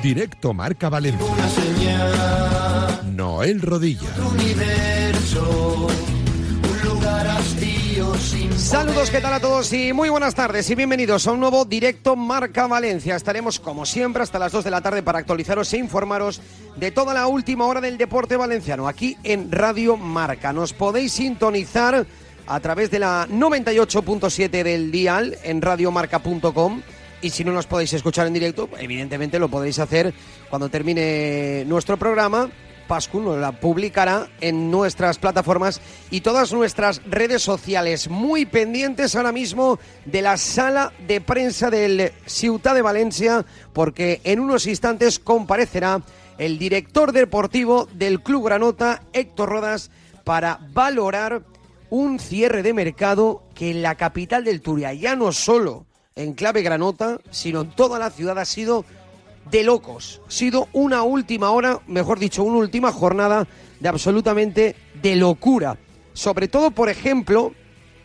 Directo Marca Valencia. Noel Rodilla. Saludos, ¿qué tal a todos? Y muy buenas tardes y bienvenidos a un nuevo Directo Marca Valencia. Estaremos como siempre hasta las 2 de la tarde para actualizaros e informaros de toda la última hora del deporte valenciano aquí en Radio Marca. Nos podéis sintonizar a través de la 98.7 del dial en radiomarca.com. Y si no nos podéis escuchar en directo, evidentemente lo podréis hacer cuando termine nuestro programa. Pascu nos la publicará en nuestras plataformas y todas nuestras redes sociales. Muy pendientes ahora mismo de la sala de prensa del Ciutat de Valencia, porque en unos instantes comparecerá el director deportivo del Club Granota, Héctor Rodas, para valorar un cierre de mercado que en la capital del Turia, ya no solo en clave Granota, sino en toda la ciudad, ha sido de locos. Ha sido una última hora, mejor dicho, una última jornada de absolutamente de locura. Sobre todo, por ejemplo,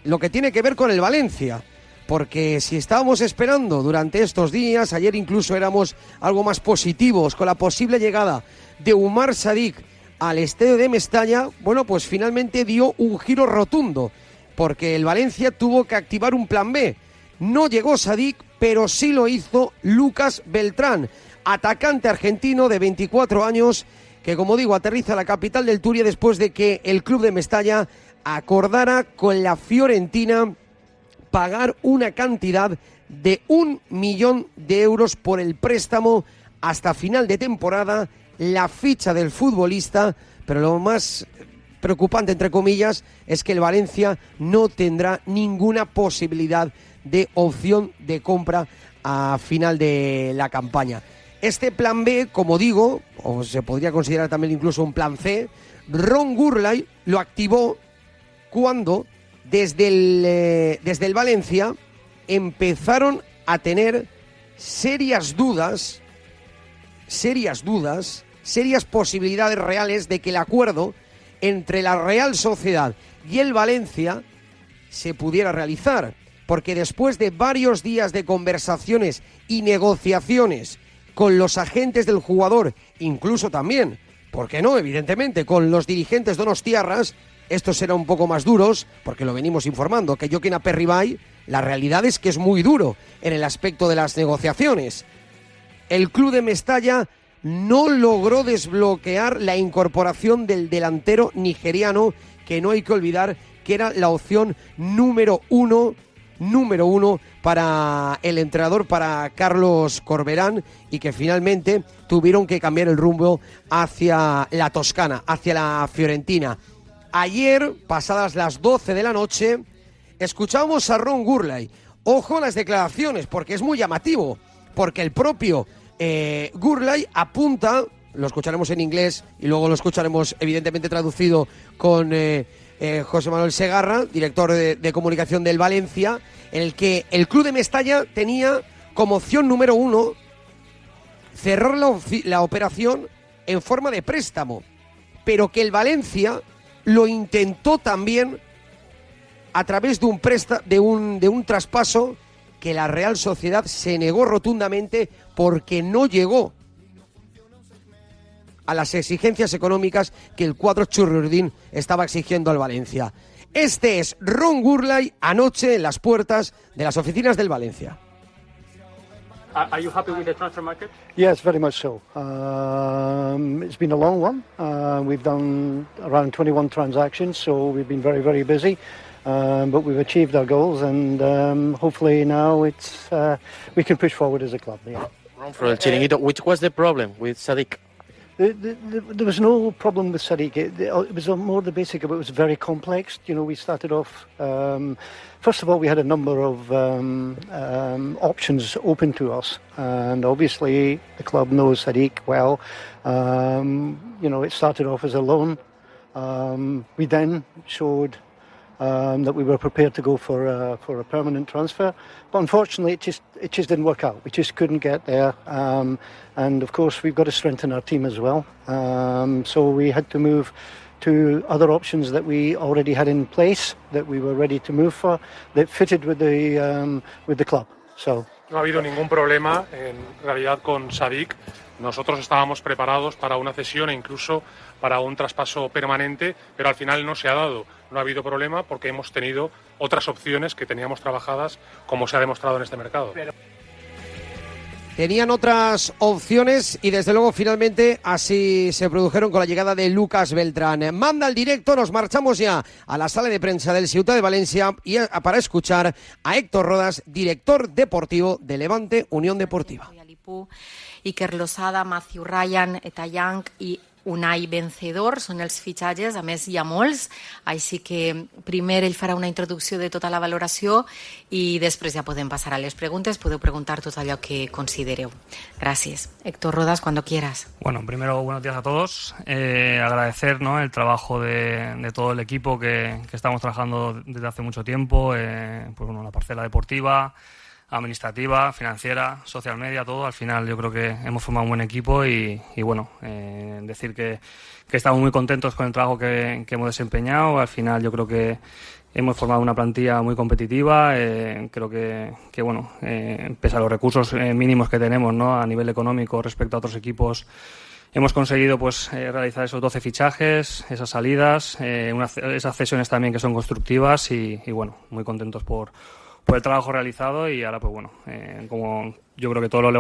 lo que tiene que ver con el Valencia. Porque si estábamos esperando durante estos días, ayer incluso éramos algo más positivos con la posible llegada de Umar Sadik al estadio de Mestalla, bueno, pues finalmente dio un giro rotundo, porque el Valencia tuvo que activar un plan B. No llegó Sadik, pero sí lo hizo Lucas Beltrán, atacante argentino de 24 años, que, como digo, aterriza a la capital del Turia después de que el club de Mestalla acordara con la Fiorentina pagar una cantidad de 1 millón de euros por el préstamo hasta final de temporada, la ficha del futbolista, pero lo más preocupante, entre comillas, es que el Valencia no tendrá ninguna posibilidad de opción de compra a final de la campaña. Este plan B, como digo, o se podría considerar también incluso un plan C, Ron Gurlay lo activó cuando desde el Valencia empezaron a tener serias posibilidades reales de que el acuerdo entre la Real Sociedad y el Valencia se pudiera realizar. Porque después de varios días de conversaciones y negociaciones con los agentes del jugador, incluso también, ¿por qué no?, evidentemente, con los dirigentes donostiarras, estos serán un poco más duros, porque lo venimos informando, que Joaquín Aperribay, la realidad es que es muy duro en el aspecto de las negociaciones. El club de Mestalla no logró desbloquear la incorporación del delantero nigeriano, que no hay que olvidar que era la opción número uno para el entrenador, para Carlos Corberán, y que finalmente tuvieron que cambiar el rumbo hacia la Toscana, hacia la Fiorentina. Ayer, pasadas las 12 de la noche, escuchábamos a Ron Gurlay. Ojo a las declaraciones, porque es muy llamativo, porque el propio Gurlay apunta, lo escucharemos en inglés y luego lo escucharemos evidentemente traducido con José Manuel Segarra, director de comunicación del Valencia, en el que el club de Mestalla tenía como opción número uno cerrar la operación en forma de préstamo, pero que el Valencia lo intentó también a través de un traspaso que la Real Sociedad se negó rotundamente porque no llegó a las exigencias económicas que el cuadro churrurdín estaba exigiendo al Valencia. Este es Ron Gurlay anoche en las puertas de las oficinas del Valencia. Are you happy with the transfer market? Yes, very much so. It's been a long one. We've done around 21 transactions, so we've been very, very busy. But we've achieved our goals, and hopefully now it's we can push forward as a club. Yeah. For El Chiringuito, which was the problem with Sadik? There was no problem with Sadiq. It was more the basic of it. It was very complex. You know, we started off. First of all, we had a number of options open to us, and obviously the club knows Sadiq well. You know, it started off as a loan. We then showed that we were prepared to go for a permanent transfer, but unfortunately it just didn't work out. We just couldn't get there, and of course we've got to strengthen our team as well. So we had to move to other options that we already had in place, that we were ready to move for, that fitted with the club. So. No ha habido ningún problema en realidad con Sadik. Nosotros estábamos preparados para una cesión e incluso para un traspaso permanente, pero al final no se ha dado. No ha habido problema porque hemos tenido otras opciones que teníamos trabajadas, como se ha demostrado en este mercado. Tenían otras opciones y desde luego finalmente así se produjeron con la llegada de Lucas Beltrán. Manda el directo, nos marchamos ya a la sala de prensa del Ciutat de Valencia y para escuchar a Héctor Rodas, director deportivo de Levante Unión Deportiva. Iker Losada, Matthew Ryan, Eta Young i Unai Vencedor són els fitxatges, a més hi ha molts, així que primer ell farà una introducció de tota la valoració i després ja podem passar a les preguntes, podeu preguntar tot allò que considereu. Gràcies. Héctor Rodas, cuando quieras. Bueno, primero buenos días a todos, agradecer, ¿no?, el trabajo de todo el equipo que estamos trabajando desde hace mucho tiempo, pues bueno, la parcela deportiva, administrativa, financiera, social media, todo. Al final yo creo que hemos formado un buen equipo y bueno, decir que estamos muy contentos con el trabajo que hemos desempeñado. Al final yo creo que hemos formado una plantilla muy competitiva. Creo que bueno, pese a los recursos mínimos que tenemos, ¿no?, a nivel económico respecto a otros equipos, hemos conseguido pues realizar esos 12 fichajes, esas salidas, esas cesiones también que son constructivas y bueno, muy contentos por el trabajo realizado y ahora pues bueno, como yo creo que todos los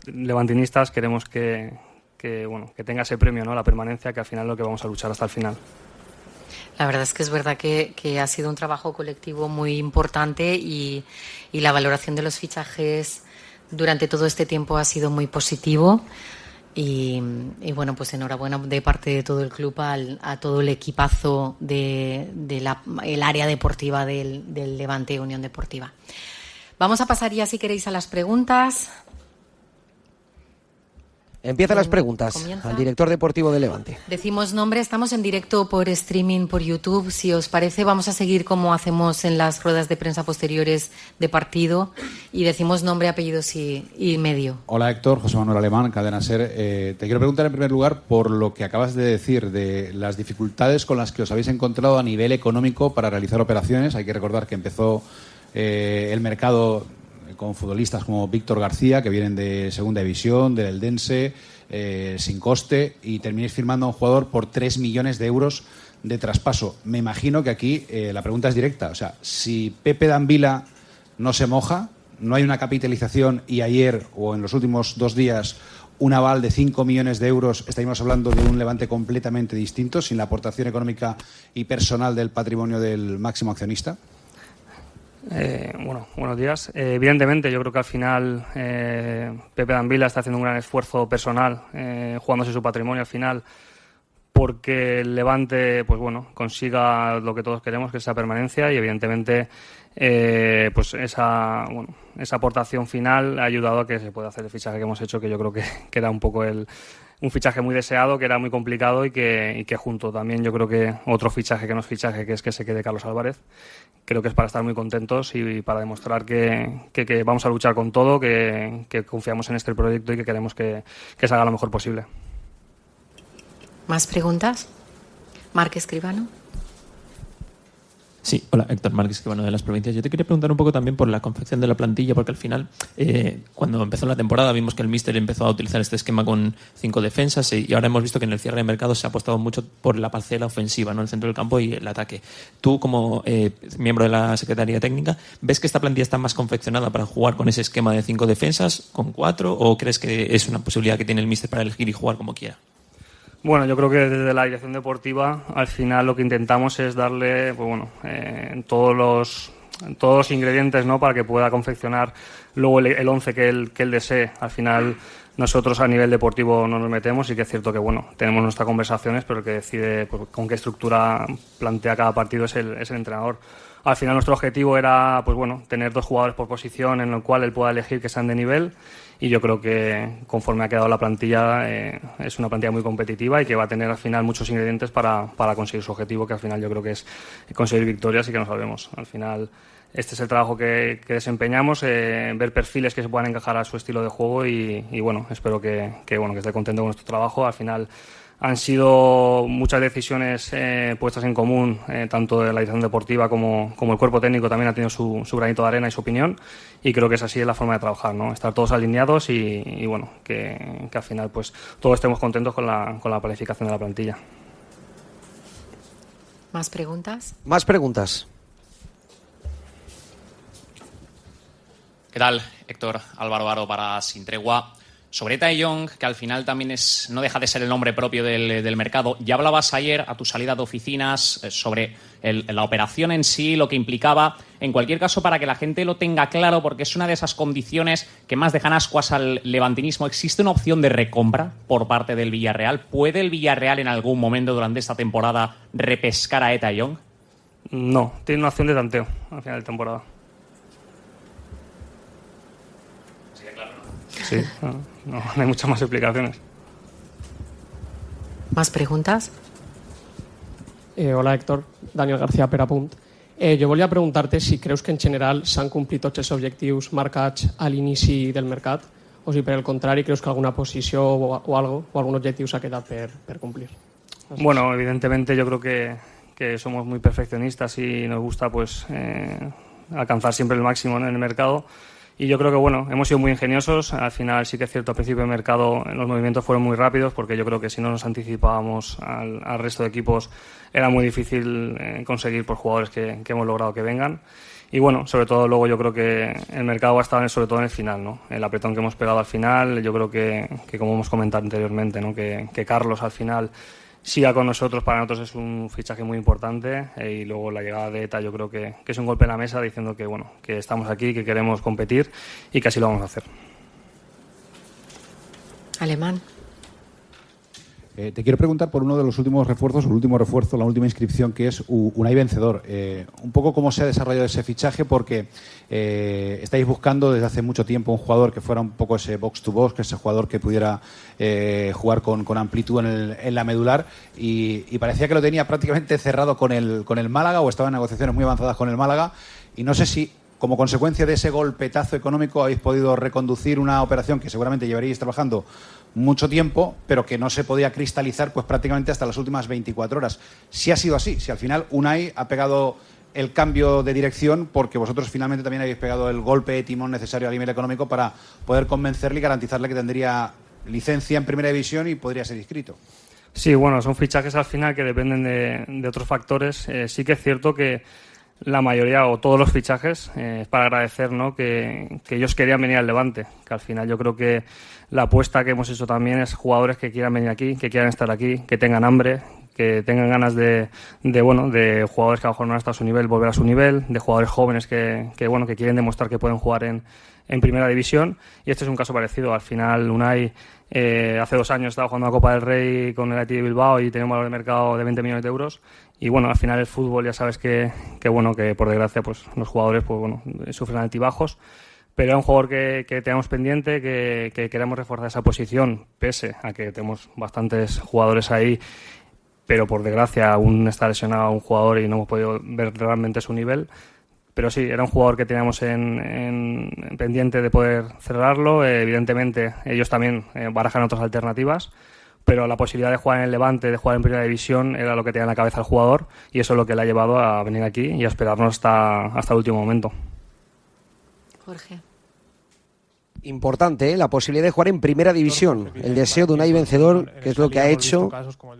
levantinistas queremos que tenga ese premio, ¿no?, la permanencia, que al final es lo que vamos a luchar hasta el final. La verdad es que es verdad que ha sido un trabajo colectivo muy importante y la valoración de los fichajes durante todo este tiempo ha sido muy positivo. Y bueno, pues enhorabuena de parte de todo el club a todo el equipazo el área deportiva del Levante Unión Deportiva. Vamos a pasar ya, si queréis, a las preguntas. Empiezan las preguntas. Comienza. Al director deportivo de Levante. Decimos nombre, estamos en directo por streaming, por YouTube. Si os parece, vamos a seguir como hacemos en las ruedas de prensa posteriores de partido y decimos nombre, apellidos y medio. Hola Héctor, José Manuel Alemán, Cadena SER. Te quiero preguntar en primer lugar por lo que acabas de decir de las dificultades con las que os habéis encontrado a nivel económico para realizar operaciones. Hay que recordar que empezó el mercado con futbolistas como Víctor García, que vienen de Segunda División, del Eldense, sin coste, y terminéis firmando a un jugador por 3 millones de euros de traspaso. Me imagino que aquí la pregunta es directa. O sea, si Pepe D'Ambila no se moja, no hay una capitalización y ayer o en los últimos 2 días un aval de 5 millones de euros, estaríamos hablando de un Levante completamente distinto, sin la aportación económica y personal del patrimonio del máximo accionista. Bueno, buenos días. Evidentemente, yo creo que al final Pepe D'Ambila está haciendo un gran esfuerzo personal, jugándose su patrimonio al final, porque el Levante, pues bueno, consiga lo que todos queremos, que es esa permanencia, y evidentemente pues esa aportación final ha ayudado a que se pueda hacer el fichaje que hemos hecho, que yo creo que era un poco un fichaje muy deseado, que era muy complicado y que junto también yo creo que otro fichaje que no es fichaje, que es que se quede Carlos Álvarez, creo que es para estar muy contentos y para demostrar que vamos a luchar con todo, que confiamos en este proyecto y que queremos que se haga lo mejor posible. ¿Más preguntas? Marc Escribano. Sí, hola, Héctor Márquez Escribano de Las Provincias. Yo te quería preguntar un poco también por la confección de la plantilla, porque al final, cuando empezó la temporada, vimos que el míster empezó a utilizar este esquema con 5 defensas y ahora hemos visto que en el cierre de mercado se ha apostado mucho por la parcela ofensiva, ¿no?, el centro del campo y el ataque. Tú, como miembro de la Secretaría Técnica, ¿ves que esta plantilla está más confeccionada para jugar con ese esquema de 5 defensas, con 4, o crees que es una posibilidad que tiene el míster para elegir y jugar como quiera? Bueno, yo creo que desde la dirección deportiva al final lo que intentamos es darle pues bueno, todos los ingredientes, ¿no?, para que pueda confeccionar luego el 11 que él desee. Al final nosotros a nivel deportivo no nos metemos y que es cierto que bueno, tenemos nuestras conversaciones, pero el que decide pues, con qué estructura plantea cada partido es el entrenador. Al final nuestro objetivo era, pues bueno, tener 2 jugadores por posición en el cual él pueda elegir que sean de nivel, y yo creo que conforme ha quedado la plantilla es una plantilla muy competitiva y que va a tener al final muchos ingredientes para conseguir su objetivo, que al final yo creo que es conseguir victorias y que no sabemos. Al final este es el trabajo que desempeñamos, ver perfiles que se puedan encajar a su estilo de juego y bueno, espero que esté contento con nuestro trabajo. Al final han sido muchas decisiones puestas en común, tanto de la dirección deportiva como el cuerpo técnico también ha tenido su granito de arena y su opinión, y creo que es así la forma de trabajar, ¿no? Estar todos alineados y bueno, que al final pues todos estemos contentos con la planificación de la plantilla. ¿Más preguntas? Más preguntas. ¿Qué tal? Héctor Álvaro Aro para Sin Tregua. Sobre Etta Young, que al final también no deja de ser el nombre propio del mercado. Ya hablabas ayer a tu salida de oficinas sobre la operación en sí, lo que implicaba. En cualquier caso, para que la gente lo tenga claro, porque es una de esas condiciones que más dejan ascuas al levantinismo, ¿existe una opción de recompra por parte del Villarreal? ¿Puede el Villarreal en algún momento durante esta temporada repescar a Etta Young? No, tiene una opción de tanteo al final de temporada. Sí, no hay muchas más explicaciones. ¿Más preguntas? Hola, Héctor. Daniel García, per Apunt. Jo volia preguntar-te si creus que en general s'han complit tots els objectius marcats a l'inici del mercat, o si per el contrari creus que alguna posició o algun objectiu s'ha quedat per complir. Bueno, evidentemente yo creo que somos muy perfeccionistas y nos gusta pues alcanzar siempre el máximo, ¿no?, en el mercado. Y yo creo que bueno, hemos sido muy ingeniosos. Al final sí que es cierto, al principio del mercado los movimientos fueron muy rápidos, porque yo creo que si no nos anticipábamos al resto de equipos era muy difícil conseguir por jugadores que hemos logrado que vengan. Y bueno, sobre todo luego yo creo que el mercado va a estar sobre todo en el final, ¿no? El apretón que hemos pegado al final, yo creo que como hemos comentado anteriormente, ¿no?, que Carlos al final siga con nosotros, para nosotros es un fichaje muy importante, y luego la llegada de Etta yo creo que es un golpe en la mesa diciendo que bueno, que estamos aquí, que queremos competir y que así lo vamos a hacer. Alemán. Te quiero preguntar por uno de los últimos refuerzos, el último refuerzo, la última inscripción, que es Unai Vencedor. Un poco cómo se ha desarrollado ese fichaje, porque estáis buscando desde hace mucho tiempo un jugador que fuera un poco ese box to box, que ese jugador que pudiera jugar con amplitud en la medular, y parecía que lo tenía prácticamente cerrado con el Málaga, o estaba en negociaciones muy avanzadas con el Málaga, y no sé si como consecuencia de ese golpetazo económico habéis podido reconducir una operación que seguramente llevaríais trabajando mucho tiempo, pero que no se podía cristalizar pues prácticamente hasta las últimas 24 horas. Si ha sido así, si al final Unai ha pegado el cambio de dirección, porque vosotros finalmente también habéis pegado el golpe de timón necesario a nivel económico para poder convencerle y garantizarle que tendría licencia en Primera División y podría ser inscrito. Sí, bueno, son fichajes al final que dependen de otros factores. Sí que es cierto que la mayoría o todos los fichajes es para agradecer, ¿no?, que ellos querían venir al Levante, que al final yo creo que la apuesta que hemos hecho también es jugadores que quieran venir aquí, que quieran estar aquí, que tengan hambre, que tengan ganas de jugadores que a lo mejor no han estado a su nivel, volver a su nivel, de jugadores jóvenes que quieren demostrar que pueden jugar en Primera División, y este es un caso parecido. Al final Unai hace 2 años estaba jugando la Copa del Rey con el Athletic de Bilbao y tenía un valor de mercado de 20 millones de euros. Y bueno, al final el fútbol ya sabes que por desgracia pues los jugadores sufren altibajos, pero era un jugador que teníamos pendiente, que queremos reforzar esa posición, pese a que tenemos bastantes jugadores ahí, pero por desgracia aún está lesionado un jugador y no hemos podido ver realmente su nivel. Pero sí, era un jugador que teníamos en pendiente de poder cerrarlo. Evidentemente ellos también barajan otras alternativas, pero la posibilidad de jugar en el Levante, de jugar en Primera División, era lo que tenía en la cabeza el jugador, y eso es lo que le ha llevado a venir aquí y a esperarnos hasta el último momento. Jorge. Importante, la posibilidad de jugar en Primera División, el deseo de Unai Vencedor, que es lo que ha hecho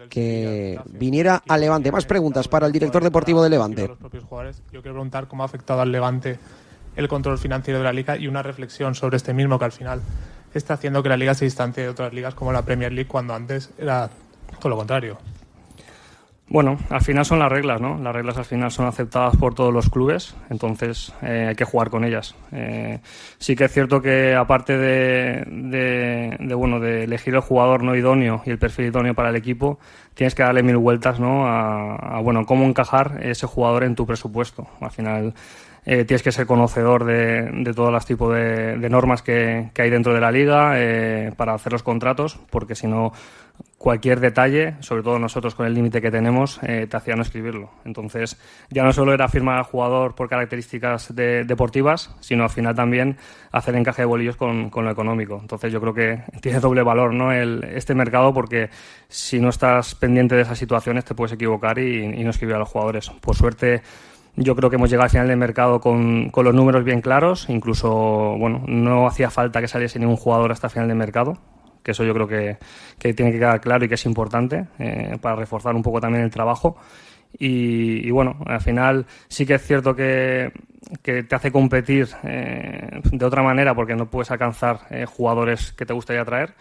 que viniera al Levante. Más preguntas para el director deportivo de Levante. Los propios jugadores. Yo quiero preguntar cómo ha afectado al Levante el control financiero de la Liga, y una reflexión sobre este mismo, que al final está haciendo que la Liga se distancie de otras ligas como la Premier League, cuando antes era todo lo contrario. Bueno, al final son las reglas, ¿no? Las reglas al final son aceptadas por todos los clubes, entonces hay que jugar con ellas. Sí que es cierto que aparte de elegir el jugador no idóneo y el perfil idóneo para el equipo, tienes que darle 1000 vueltas, ¿no? a cómo encajar ese jugador en tu presupuesto. Al final tienes que ser conocedor de todos los tipos de normas que hay dentro de la liga para hacer los contratos, porque si no, cualquier detalle, sobre todo nosotros con el límite que tenemos, te hacía no escribirlo. Entonces, ya no solo era firmar al jugador por características deportivas, sino al final también hacer encaje de bolillos con lo económico. Entonces, yo creo que tiene doble valor, ¿no? este mercado, porque si no estás pendiente de esas situaciones te puedes equivocar y no escribir a los jugadores. Por suerte, yo creo que hemos llegado al final del mercado con los números bien claros. Incluso, bueno, no hacía falta que saliese ningún jugador hasta el final del mercado, que eso yo creo que tiene que quedar claro y que es importante para reforzar un poco también el trabajo. Y bueno, al final sí que es cierto que te hace competir de otra manera, porque no puedes alcanzar jugadores que te gustaría traer,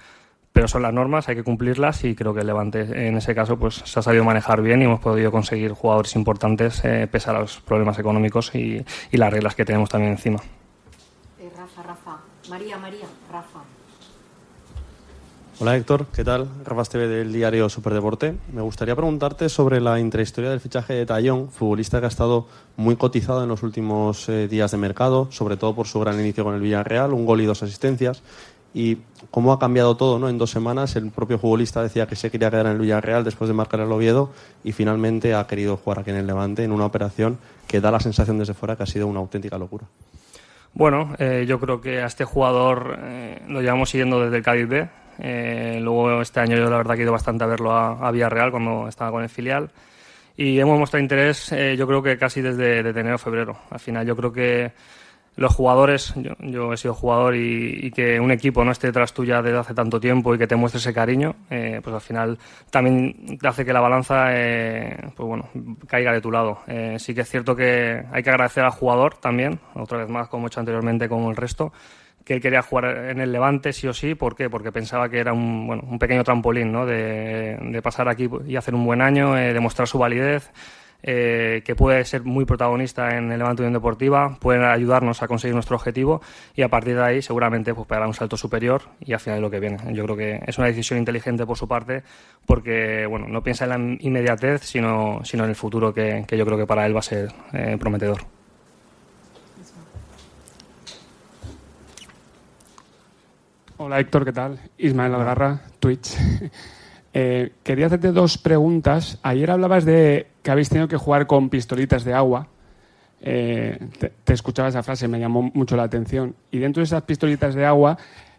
pero son las normas, hay que cumplirlas, y creo que el Levante en ese caso pues se ha sabido manejar bien y hemos podido conseguir jugadores importantes pese a los problemas económicos y las reglas que tenemos también encima. Rafa. María, Rafa. Hola Héctor, ¿qué tal? Rafa Esteve del diario Superdeporte. Me gustaría preguntarte sobre la intrahistoria del fichaje de Tallón, futbolista que ha estado muy cotizado en los últimos días de mercado, sobre todo por su gran inicio con el Villarreal, 1 gol y 2 asistencias. Y cómo ha cambiado todo, ¿no? En 2 semanas el propio futbolista decía que se quería quedar en el Villarreal después de marcar el Oviedo y finalmente ha querido jugar aquí en el Levante en una operación que da la sensación desde fuera que ha sido una auténtica locura. Bueno, yo creo que a este jugador lo llevamos siguiendo desde el Cádiz B. Luego este año yo la verdad que he ido bastante a verlo a Villarreal cuando estaba con el filial, y hemos mostrado interés yo creo que casi desde enero o febrero. Al final yo creo que los jugadores, yo he sido jugador y que un equipo no esté detrás tuya desde hace tanto tiempo y que te muestre ese cariño, pues al final también te hace que la balanza pues bueno, caiga de tu lado. Sí que es cierto que hay que agradecer al jugador también, otra vez más como he hecho anteriormente como el resto, que él quería jugar en el Levante sí o sí. ¿Por qué? Porque pensaba que era un pequeño trampolín, ¿no? de pasar aquí y hacer un buen año, demostrar su validez, que puede ser muy protagonista en el Levante Unión Deportiva, puede ayudarnos a conseguir nuestro objetivo, y a partir de ahí seguramente pues pegará un salto superior y al final es lo que viene. Yo creo que es una decisión inteligente por su parte, porque bueno, no piensa en la inmediatez, sino en el futuro, que yo creo que para él va a ser prometedor. Hola Héctor, ¿qué tal? Ismael Algarra, Twitch. Quería hacerte 2 preguntas. Ayer hablabas de que habéis tenido que jugar con pistolitas de agua. Te escuchaba esa frase, me llamó mucho la atención. Y dentro de esas pistolitas de agua,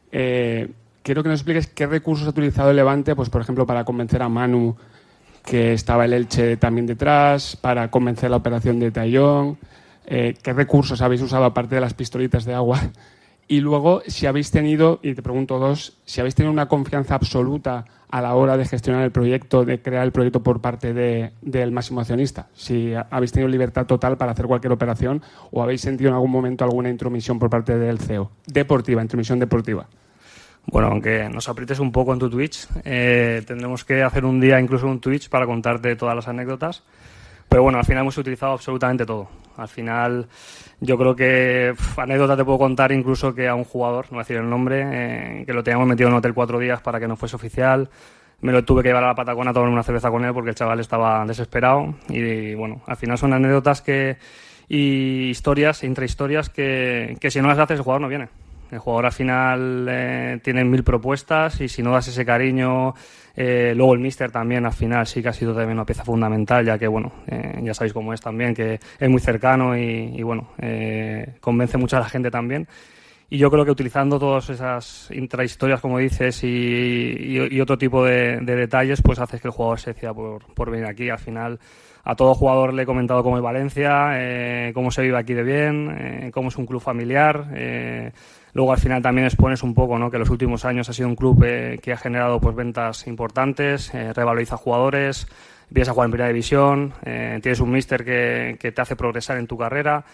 quiero que nos expliques qué recursos ha utilizado el Levante, pues por ejemplo, para convencer a Manu que estaba el Elche también detrás, para convencer la operación de Tallón. ¿Qué recursos habéis usado aparte de las pistolitas de agua? Y luego, si habéis tenido, y te pregunto 2, si habéis tenido una confianza absoluta a la hora de gestionar el proyecto, de crear el proyecto por parte del máximo accionista. Si habéis tenido libertad total para hacer cualquier operación, o habéis sentido en algún momento alguna intromisión por parte del CEO. Deportiva, intromisión deportiva. Bueno, aunque nos aprietes un poco en tu Twitch, tendremos que hacer un día incluso un Twitch para contarte todas las anécdotas. Pero bueno, al final hemos utilizado absolutamente todo. Al final yo creo que anécdota te puedo contar incluso que a un jugador, no voy a decir el nombre, que lo teníamos metido en un hotel 4 días para que no fuese oficial. Me lo tuve que llevar a la Patacona a tomar una cerveza con él porque el chaval estaba desesperado. Y bueno, al final son anécdotas y historias, intrahistorias que si no las haces el jugador no viene. El jugador al final tiene 1000 propuestas y si no das ese cariño, luego el míster también al final sí que ha sido también una pieza fundamental, ya que bueno, ya sabéis cómo es también, que es muy cercano y bueno, convence mucho a la gente también. Y yo creo que utilizando todas esas intrahistorias, como dices, y otro tipo de detalles, pues haces que el jugador se decida por venir aquí. Al final a todo jugador le he comentado cómo es Valencia, cómo se vive aquí de bien, cómo es un club familiar. Luego al final también expones un poco, ¿no?, que los últimos años ha sido un club que ha generado pues ventas importantes, revaloriza jugadores, empiezas a jugar en primera división, tienes un míster que te hace progresar en tu carrera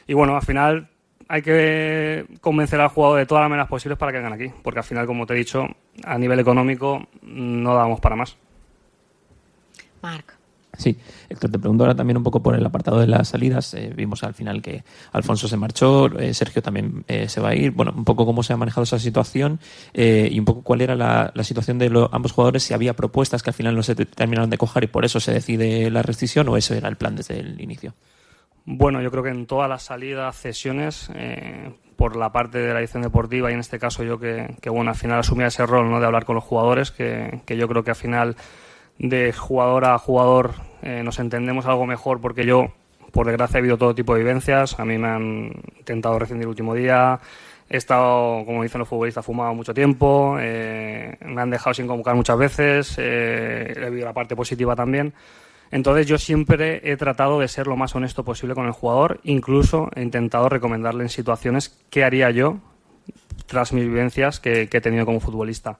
y bueno, al final hay que convencer al jugador de todas las maneras posibles para que vengan aquí, porque al final, como te he dicho, a nivel económico no damos para más. Marc. Sí, Héctor, te pregunto ahora también un poco por el apartado de las salidas. Vimos al final que Alfonso se marchó, Sergio también se va a ir. Bueno, un poco cómo se ha manejado esa situación y un poco cuál era la situación de ambos jugadores, si había propuestas que al final no se terminaron de coger y por eso se decide la rescisión, o ese era el plan desde el inicio. Bueno, yo creo que en todas las salidas, cesiones, por la parte de la dirección deportiva, y en este caso yo que bueno, al final asumía ese rol, ¿no?, de hablar con los jugadores, que yo creo que al final de jugador a jugador nos entendemos algo mejor, porque yo, por desgracia, he habido todo tipo de vivencias. A mí me han intentado rescindir el último día, he estado, como dicen los futbolistas, fumado mucho tiempo, me han dejado sin convocar muchas veces, he habido la parte positiva también. Entonces yo siempre he tratado de ser lo más honesto posible con el jugador, incluso he intentado recomendarle en situaciones qué haría yo tras mis vivencias que he tenido como futbolista.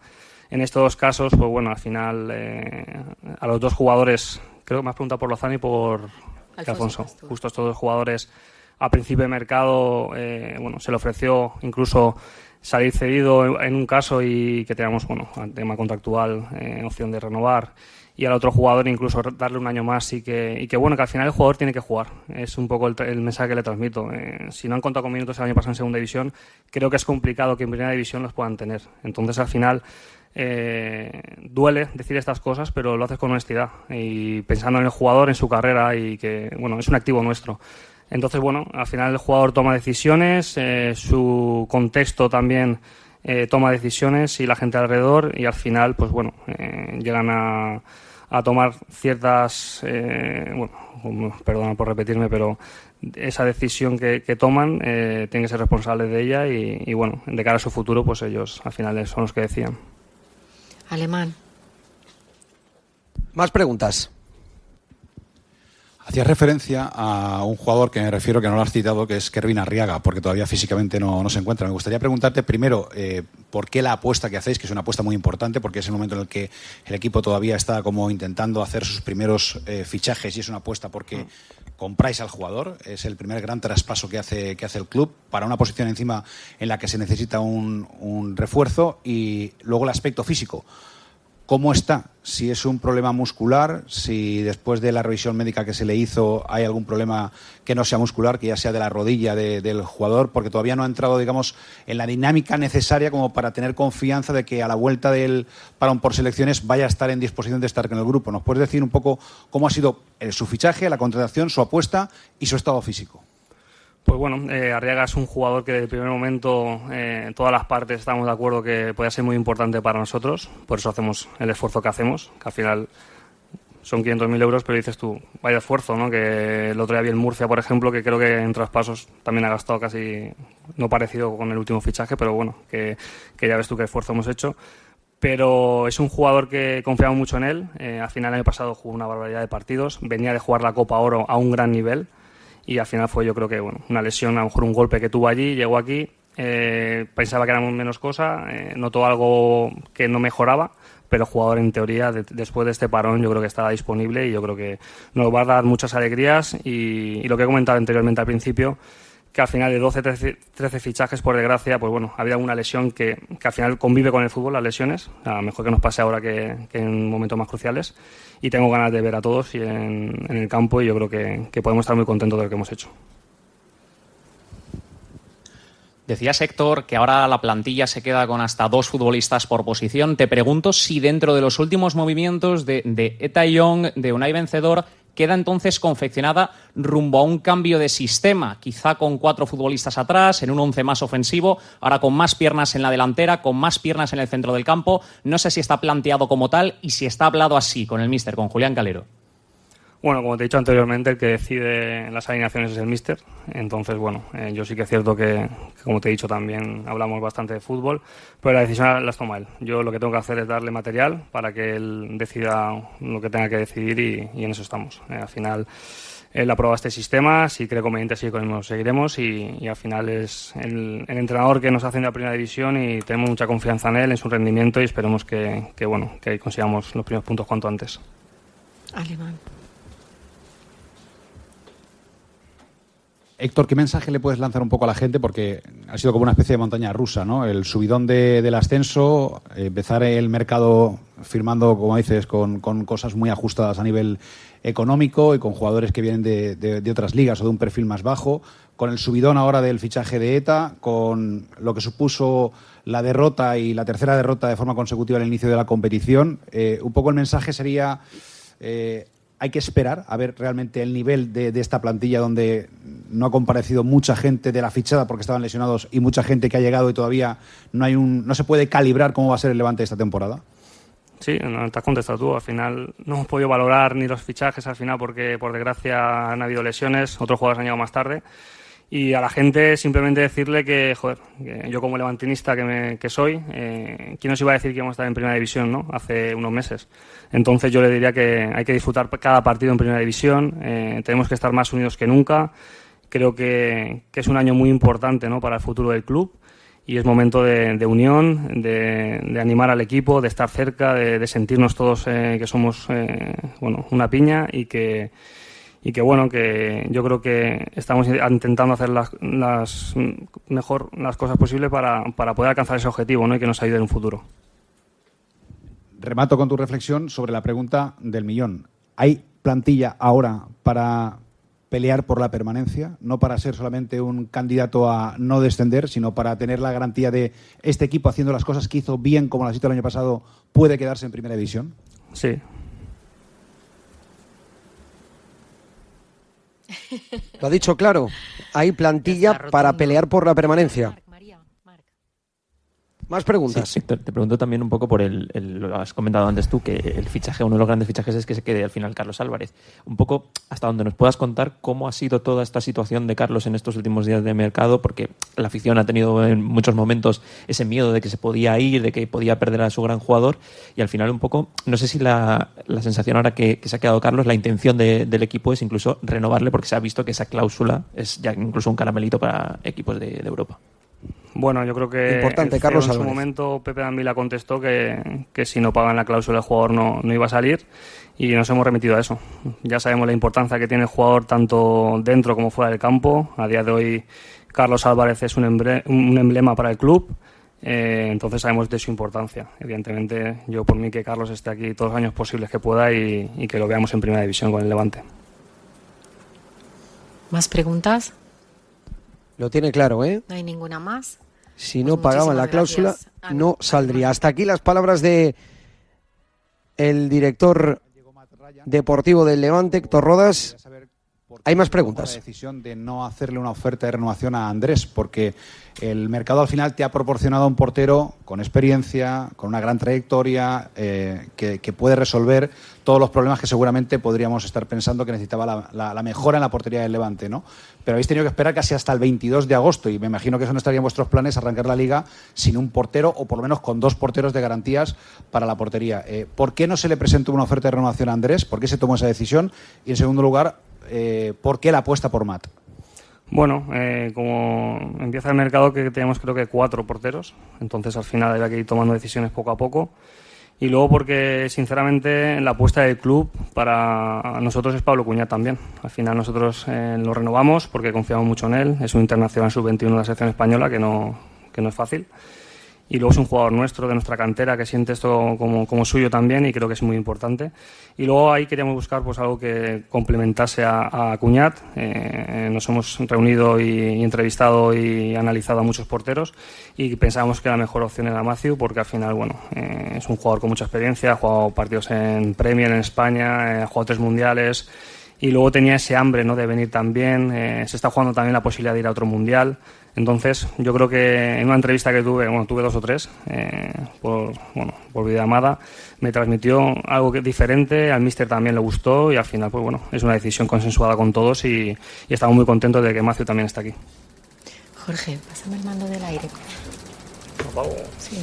En estos dos casos, pues bueno, al final a los dos jugadores, creo que me has preguntado por Lozano y por Alfonso. Justo estos dos jugadores a principio de mercado, bueno, se le ofreció incluso salir cedido en un caso y que teníamos, bueno, el tema contractual, opción de renovar, y al otro jugador incluso darle un año más y que bueno, que al final el jugador tiene que jugar. Es un poco el mensaje que le transmito. Si no han contado con minutos el año pasado en segunda división, creo que es complicado que en primera división los puedan tener. Entonces al final duele decir estas cosas, pero lo haces con honestidad y pensando en el jugador, en su carrera, y que bueno, es un activo nuestro. Entonces bueno, al final el jugador toma decisiones, su contexto también toma decisiones, y la gente alrededor, y al final pues bueno, llegan a tomar ciertas, bueno, perdona por repetirme, pero esa decisión que toman tienen que ser responsables de ella, y bueno, de cara a su futuro, pues ellos al final son los que decían. Alemán. Más preguntas. Hacías referencia a un jugador que me refiero, que no lo has citado, que es Kervin Arriaga, porque todavía físicamente no se encuentra. Me gustaría preguntarte primero por qué la apuesta que hacéis, que es una apuesta muy importante, porque es el momento en el que el equipo todavía está como intentando hacer sus primeros fichajes, y es una apuesta porque compráis al jugador. Es el primer gran traspaso que hace el club para una posición encima en la que se necesita un refuerzo. Y luego el aspecto físico. ¿Cómo está? Si es un problema muscular, si después de la revisión médica que se le hizo hay algún problema que no sea muscular, que ya sea de la rodilla del jugador, porque todavía no ha entrado, digamos, en la dinámica necesaria como para tener confianza de que a la vuelta del parón por selecciones vaya a estar en disposición de estar con el grupo. ¿Nos puedes decir un poco cómo ha sido su fichaje, la contratación, su apuesta y su estado físico? Pues bueno, Arriaga es un jugador que desde el primer momento todas las partes estamos de acuerdo que puede ser muy importante para nosotros, por eso hacemos el esfuerzo que hacemos, que al final son 500.000 euros, pero dices tú, vaya esfuerzo, ¿no? Que el otro día vi el Murcia, por ejemplo, que creo que en traspasos también ha gastado casi, no parecido con el último fichaje, pero bueno, que ya ves tú qué esfuerzo hemos hecho. Pero es un jugador que confiamos mucho en él. Al final el año pasado jugó una barbaridad de partidos, venía de jugar la Copa Oro a un gran nivel, y al final fue, yo creo que bueno, una lesión, a lo mejor un golpe que tuvo allí, llegó aquí, pensaba que era menos cosa, notó algo que no mejoraba, pero el jugador en teoría después de este parón yo creo que estaba disponible, y yo creo que nos va a dar muchas alegrías, y lo que he comentado anteriormente al principio, que al final de 12, 13 fichajes, por desgracia, pues bueno, había una lesión que al final convive con el fútbol, las lesiones, a lo mejor que nos pase ahora que en momentos más cruciales, y tengo ganas de ver a todos y en el campo, y yo creo que podemos estar muy contentos de lo que hemos hecho. Decías, Héctor, que ahora la plantilla se queda con hasta 2 futbolistas por posición. Te pregunto si dentro de los últimos movimientos de Eta Young, de Unai Vencedor, queda entonces confeccionada rumbo a un cambio de sistema, quizá con 4 futbolistas atrás, en un 11 más ofensivo, ahora con más piernas en la delantera, con más piernas en el centro del campo. No sé si está planteado como tal y si está hablado así con el míster, con Julián Calero. Bueno, como te he dicho anteriormente, el que decide las alineaciones es el míster. Entonces, bueno, yo sí que es cierto que, como te he dicho, también hablamos bastante de fútbol, pero la decisión las toma él. Yo lo que tengo que hacer es darle material para que él decida lo que tenga que decidir, y en eso estamos. Al final, él aprueba este sistema, si cree conveniente así con él nos seguiremos, y al final es el entrenador que nos hace en la primera división, y tenemos mucha confianza en él, en su rendimiento, y esperemos que consigamos los primeros puntos cuanto antes. Alemán. Héctor, ¿qué mensaje le puedes lanzar un poco a la gente? Porque ha sido como una especie de montaña rusa, ¿no? El subidón del ascenso, empezar el mercado firmando, como dices, con cosas muy ajustadas a nivel económico y con jugadores que vienen de otras ligas o de un perfil más bajo, con el subidón ahora del fichaje de ETA, con lo que supuso la derrota y la tercera derrota de forma consecutiva al inicio de la competición. Un poco el mensaje sería, hay que esperar a ver realmente el nivel de esta plantilla, donde no ha comparecido mucha gente de la fichada porque estaban lesionados y mucha gente que ha llegado y todavía no se puede calibrar cómo va a ser el Levante esta temporada. Sí, no te has contestado tú. Al final no hemos podido valorar ni los fichajes al final porque por desgracia han habido lesiones, otros jugadores han llegado más tarde. Y a la gente simplemente decirle que, joder, que yo como levantinista que soy, ¿quién nos iba a decir que íbamos a estar en Primera División, ¿no? Hace unos meses. Entonces yo le diría que hay que disfrutar cada partido en Primera División, tenemos que estar más unidos que nunca. Creo que es un año muy importante, ¿no?, para el futuro del club y es momento de unión, de animar al equipo, de estar cerca, de sentirnos todos que somos una piña y que yo creo que estamos intentando hacer las cosas posibles para poder alcanzar ese objetivo, ¿no?, y que nos ayude en un futuro. Remato con tu reflexión sobre la pregunta del millón. ¿Hay plantilla ahora para pelear por la permanencia? No para ser solamente un candidato a no descender, sino para tener la garantía de este equipo haciendo las cosas que hizo bien, como las hizo el año pasado, puede quedarse en Primera División. Sí. Lo ha dicho claro, hay plantilla para pelear por la permanencia. Más preguntas. Sí, Héctor, te pregunto también un poco por lo has comentado antes tú, que el fichaje, uno de los grandes fichajes es que se quede al final Carlos Álvarez. Un poco hasta donde nos puedas contar cómo ha sido toda esta situación de Carlos en estos últimos días de mercado, porque la afición ha tenido en muchos momentos ese miedo de que se podía ir, de que podía perder a su gran jugador, y al final un poco, no sé si la sensación ahora que se ha quedado Carlos, la intención del equipo es incluso renovarle, porque se ha visto que esa cláusula es ya incluso un caramelito para equipos de Europa. Bueno, yo creo que importante, Carlos en su Álvarez. momento Pepe Danvila contestó que si no pagan la cláusula el jugador no iba a salir y nos hemos remitido a eso. Ya sabemos la importancia que tiene el jugador tanto dentro como fuera del campo. A día de hoy Carlos Álvarez es un emblema para el club, entonces sabemos de su importancia. Evidentemente yo por mí que Carlos esté aquí todos los años posibles que pueda y que lo veamos en Primera División con el Levante. ¿Más preguntas? Lo tiene claro, ¿eh? No hay ninguna más. Si no pagaban la cláusula, no saldría. Hasta aquí las palabras de el director deportivo del Levante, Héctor Rodas. Hay más preguntas. La decisión de no hacerle una oferta de renovación a Andrés, porque el mercado al final te ha proporcionado a un portero con experiencia, con una gran trayectoria, que puede resolver todos los problemas que seguramente podríamos estar pensando que necesitaba la mejora en la portería del Levante, ¿no? Pero habéis tenido que esperar casi hasta el 22 de agosto y me imagino que eso no estaría en vuestros planes, arrancar la Liga sin un portero o por lo menos con 2 porteros de garantías para la portería. ¿Por qué no se le presentó una oferta de renovación a Andrés? ¿Por qué se tomó esa decisión? Y en segundo lugar, ¿por qué la apuesta por Matt? Bueno, como empieza el mercado que teníamos creo que 4 porteros, entonces al final había que ir tomando decisiones poco a poco. Y luego porque, sinceramente, la apuesta del club para nosotros es Pablo Cuñat también. Al final nosotros lo renovamos porque confiamos mucho en él. Es un internacional sub-21 de la selección española que no es fácil. Y luego es un jugador nuestro, de nuestra cantera, que siente esto como suyo también y creo que es muy importante. Y luego ahí queríamos buscar pues algo que complementase a Cuñat. Nos hemos reunido y entrevistado y analizado a muchos porteros y pensábamos que la mejor opción era Matthew porque al final, bueno, es un jugador con mucha experiencia, ha jugado partidos en Premier en España, ha jugado 3 mundiales y luego tenía ese hambre, ¿no?, de venir también. Se está jugando también la posibilidad de ir a otro mundial. Entonces, yo creo que en una entrevista que tuve 2 o 3, por videollamada, me transmitió algo diferente, al míster también le gustó y al final, pues bueno, es una decisión consensuada con todos y estamos muy contentos de que Matthew también está aquí. Jorge, pásame el mando del aire. Sí.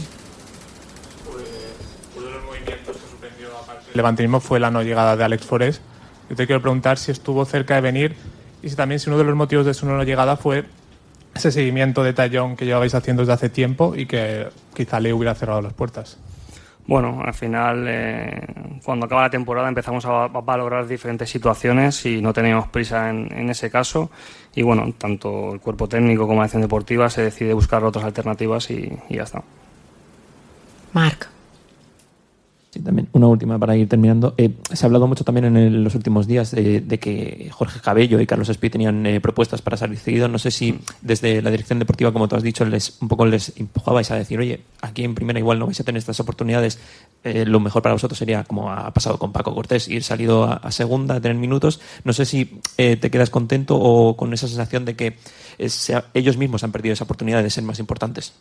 Uno de los movimientos que sorprendió aparte del levantinismo fue la no llegada de Alex Forés. Yo te quiero preguntar si estuvo cerca de venir y si también si uno de los motivos de su no llegada fue ese seguimiento de Tallón que llevabais haciendo desde hace tiempo y que quizá le hubiera cerrado las puertas. Bueno, al final, cuando acaba la temporada empezamos a valorar diferentes situaciones y no teníamos prisa en ese caso. Y bueno, tanto el cuerpo técnico como la dirección deportiva se decide buscar otras alternativas y ya está. Marc. Sí, Una última para ir terminando. Se ha hablado mucho también en los últimos días de que Jorge Cabello y Carlos Espí tenían propuestas para salir cedidos. No sé si desde la dirección deportiva, como tú has dicho, les empujabais a decir, oye, aquí en primera igual no vais a tener estas oportunidades. Lo mejor para vosotros sería, como ha pasado con Paco Cortés, ir salido a segunda, tener minutos. No sé si te quedas contento o con esa sensación de que ellos mismos han perdido esa oportunidad de ser más importantes.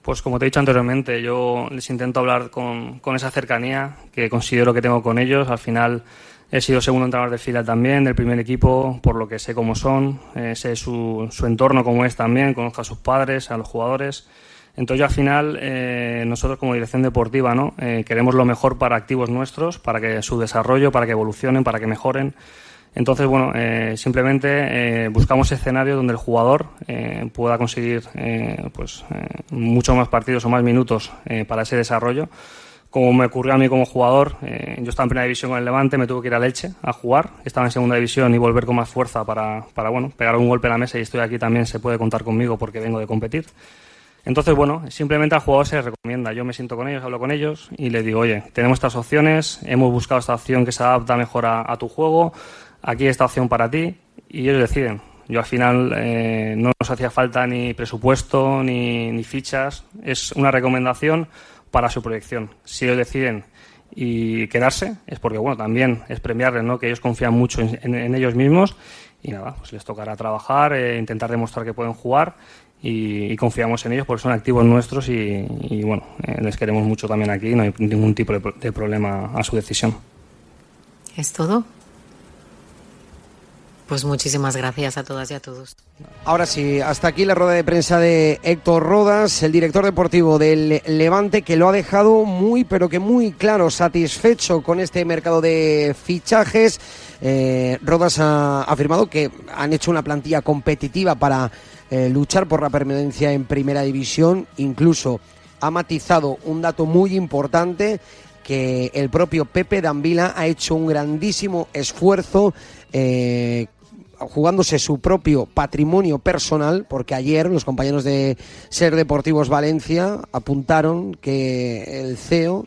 Pues como te he dicho anteriormente, yo les intento hablar con esa cercanía que considero que tengo con ellos. Al final he sido segundo entrenador de fila también del primer equipo, por lo que sé cómo son, sé su entorno cómo es también, conozco a sus padres, a los jugadores. Entonces yo al final, nosotros como dirección deportiva, ¿no? Queremos lo mejor para activos nuestros, para que su desarrollo, para que evolucionen, para que mejoren. Entonces, bueno, simplemente buscamos escenarios donde el jugador pueda conseguir mucho más partidos o más minutos para ese desarrollo. Como me ocurrió a mí como jugador, yo estaba en primera división con el Levante, me tuve que ir a Elche a jugar, estaba en segunda división y volver con más fuerza para pegar un golpe en la mesa, y estoy aquí también, se puede contar conmigo porque vengo de competir. Entonces, bueno, simplemente al jugador se le recomienda. Yo me siento con ellos, hablo con ellos y les digo, oye, tenemos estas opciones, hemos buscado esta opción que se adapta mejor a tu juego, aquí esta opción para ti, y ellos deciden. Yo al final no nos hacía falta ni presupuesto ni fichas, es una recomendación para su proyección. Si ellos deciden y quedarse, es porque, bueno, también es premiarles, ¿no? Que ellos confían mucho en ellos mismos, y nada, pues les tocará trabajar, intentar demostrar que pueden jugar, y confiamos en ellos porque son activos nuestros y bueno, les queremos mucho también aquí, no hay ningún tipo de problema a su decisión. ¿Es todo? Pues muchísimas gracias a todas y a todos. Ahora sí, hasta aquí la rueda de prensa de Héctor Rodas, el director deportivo del Levante, que lo ha dejado muy, pero que muy claro, satisfecho con este mercado de fichajes. Rodas ha afirmado que han hecho una plantilla competitiva para luchar por la permanencia en primera división. Incluso ha matizado un dato muy importante, que el propio Pepe D'Ambila ha hecho un grandísimo esfuerzo jugándose su propio patrimonio personal, porque ayer los compañeros de Ser Deportivos Valencia apuntaron que el CEO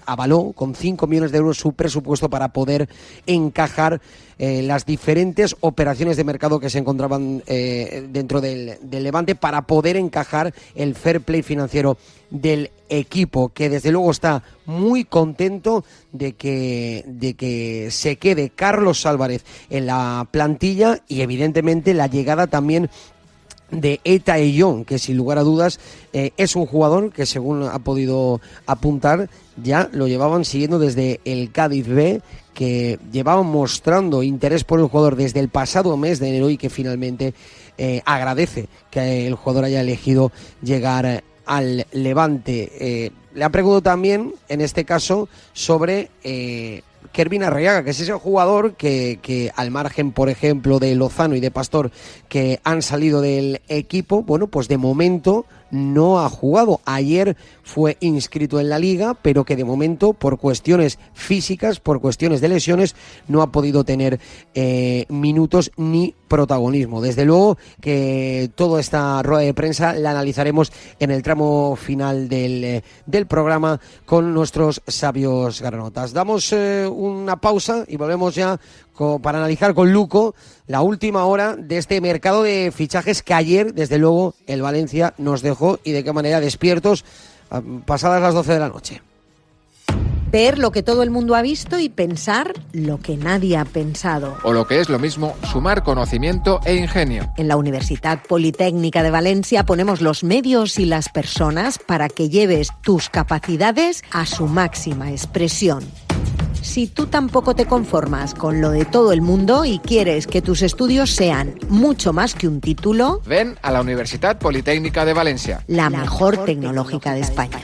avaló con 5 millones de euros su presupuesto para poder encajar las diferentes operaciones de mercado que se encontraban dentro del Levante, para poder encajar el fair play financiero del equipo, que desde luego está muy contento de que se quede Carlos Álvarez en la plantilla, y evidentemente la llegada también de Etaillon, que sin lugar a dudas es un jugador que, según ha podido apuntar, ya lo llevaban siguiendo desde el Cádiz B, que llevaban mostrando interés por el jugador desde el pasado mes de enero, y que finalmente agradece que el jugador haya elegido llegar al Levante. Le han preguntado también, en este caso, sobre Kervin Arriaga, que es ese jugador que al margen, por ejemplo, de Lozano y de Pastor, que han salido del equipo, bueno, pues de momento no ha jugado. Ayer fue inscrito en la Liga, pero que de momento, por cuestiones físicas, por cuestiones de lesiones, no ha podido tener minutos ni protagonismo. Desde luego que toda esta rueda de prensa la analizaremos en el tramo final del programa con nuestros sabios granotas. Damos una pausa y volvemos ya para analizar con Luco la última hora de este mercado de fichajes que ayer, desde luego, el Valencia nos dejó, y de qué manera, despiertos pasadas las 12 de la noche. Ver lo que todo el mundo ha visto y pensar lo que nadie ha pensado. O lo que es lo mismo, sumar conocimiento e ingenio. En la Universitat Politécnica de Valencia ponemos los medios y las personas para que lleves tus capacidades a su máxima expresión. Si tú tampoco te conformas con lo de todo el mundo y quieres que tus estudios sean mucho más que un título, ven a la Universitat Politécnica de Valencia, la mejor tecnológica de España.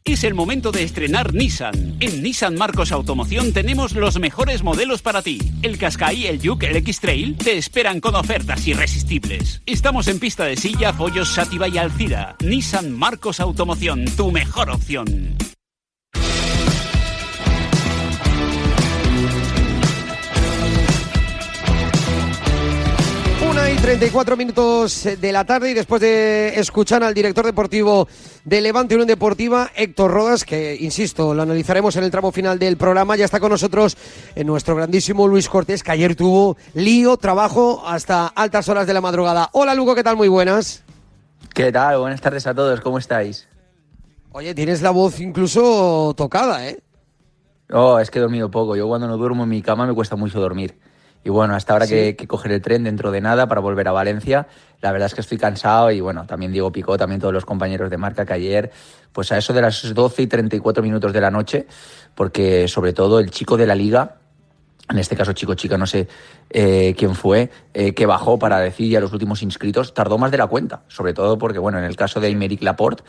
Es el momento de estrenar Nissan. En Nissan Marcos Automoción tenemos los mejores modelos para ti. El Qashqai, el Juke, el X-Trail te esperan con ofertas irresistibles. Estamos en Pista de Silla, Follos, Sátiva y Alcira. Nissan Marcos Automoción, tu mejor opción. 1:32 34 minutos de la tarde y después de escuchar al director deportivo de Levante Unión Deportiva, Héctor Rodas, que, insisto, lo analizaremos en el tramo final del programa, ya está con nosotros nuestro grandísimo Luis Cortés, que ayer tuvo lío, trabajo hasta altas horas de la madrugada. Hola, Lugo, ¿qué tal? Muy buenas. ¿Qué tal? Buenas tardes a todos, ¿cómo estáis? Oye, tienes la voz incluso tocada, ¿eh? Oh, es que he dormido poco. Yo cuando no duermo en mi cama me cuesta mucho dormir. Y bueno, hasta ahora que coger el tren dentro de nada para volver a Valencia, la verdad es que estoy cansado y bueno, también Diego Picó, también todos los compañeros de marca que ayer, pues a eso de las 12 y 34 minutos de la noche, porque sobre todo el chico de la Liga, en este caso chica, no sé quién fue, que bajó para decir ya los últimos inscritos, tardó más de la cuenta, sobre todo porque bueno, en el caso de Aymeric Laporte,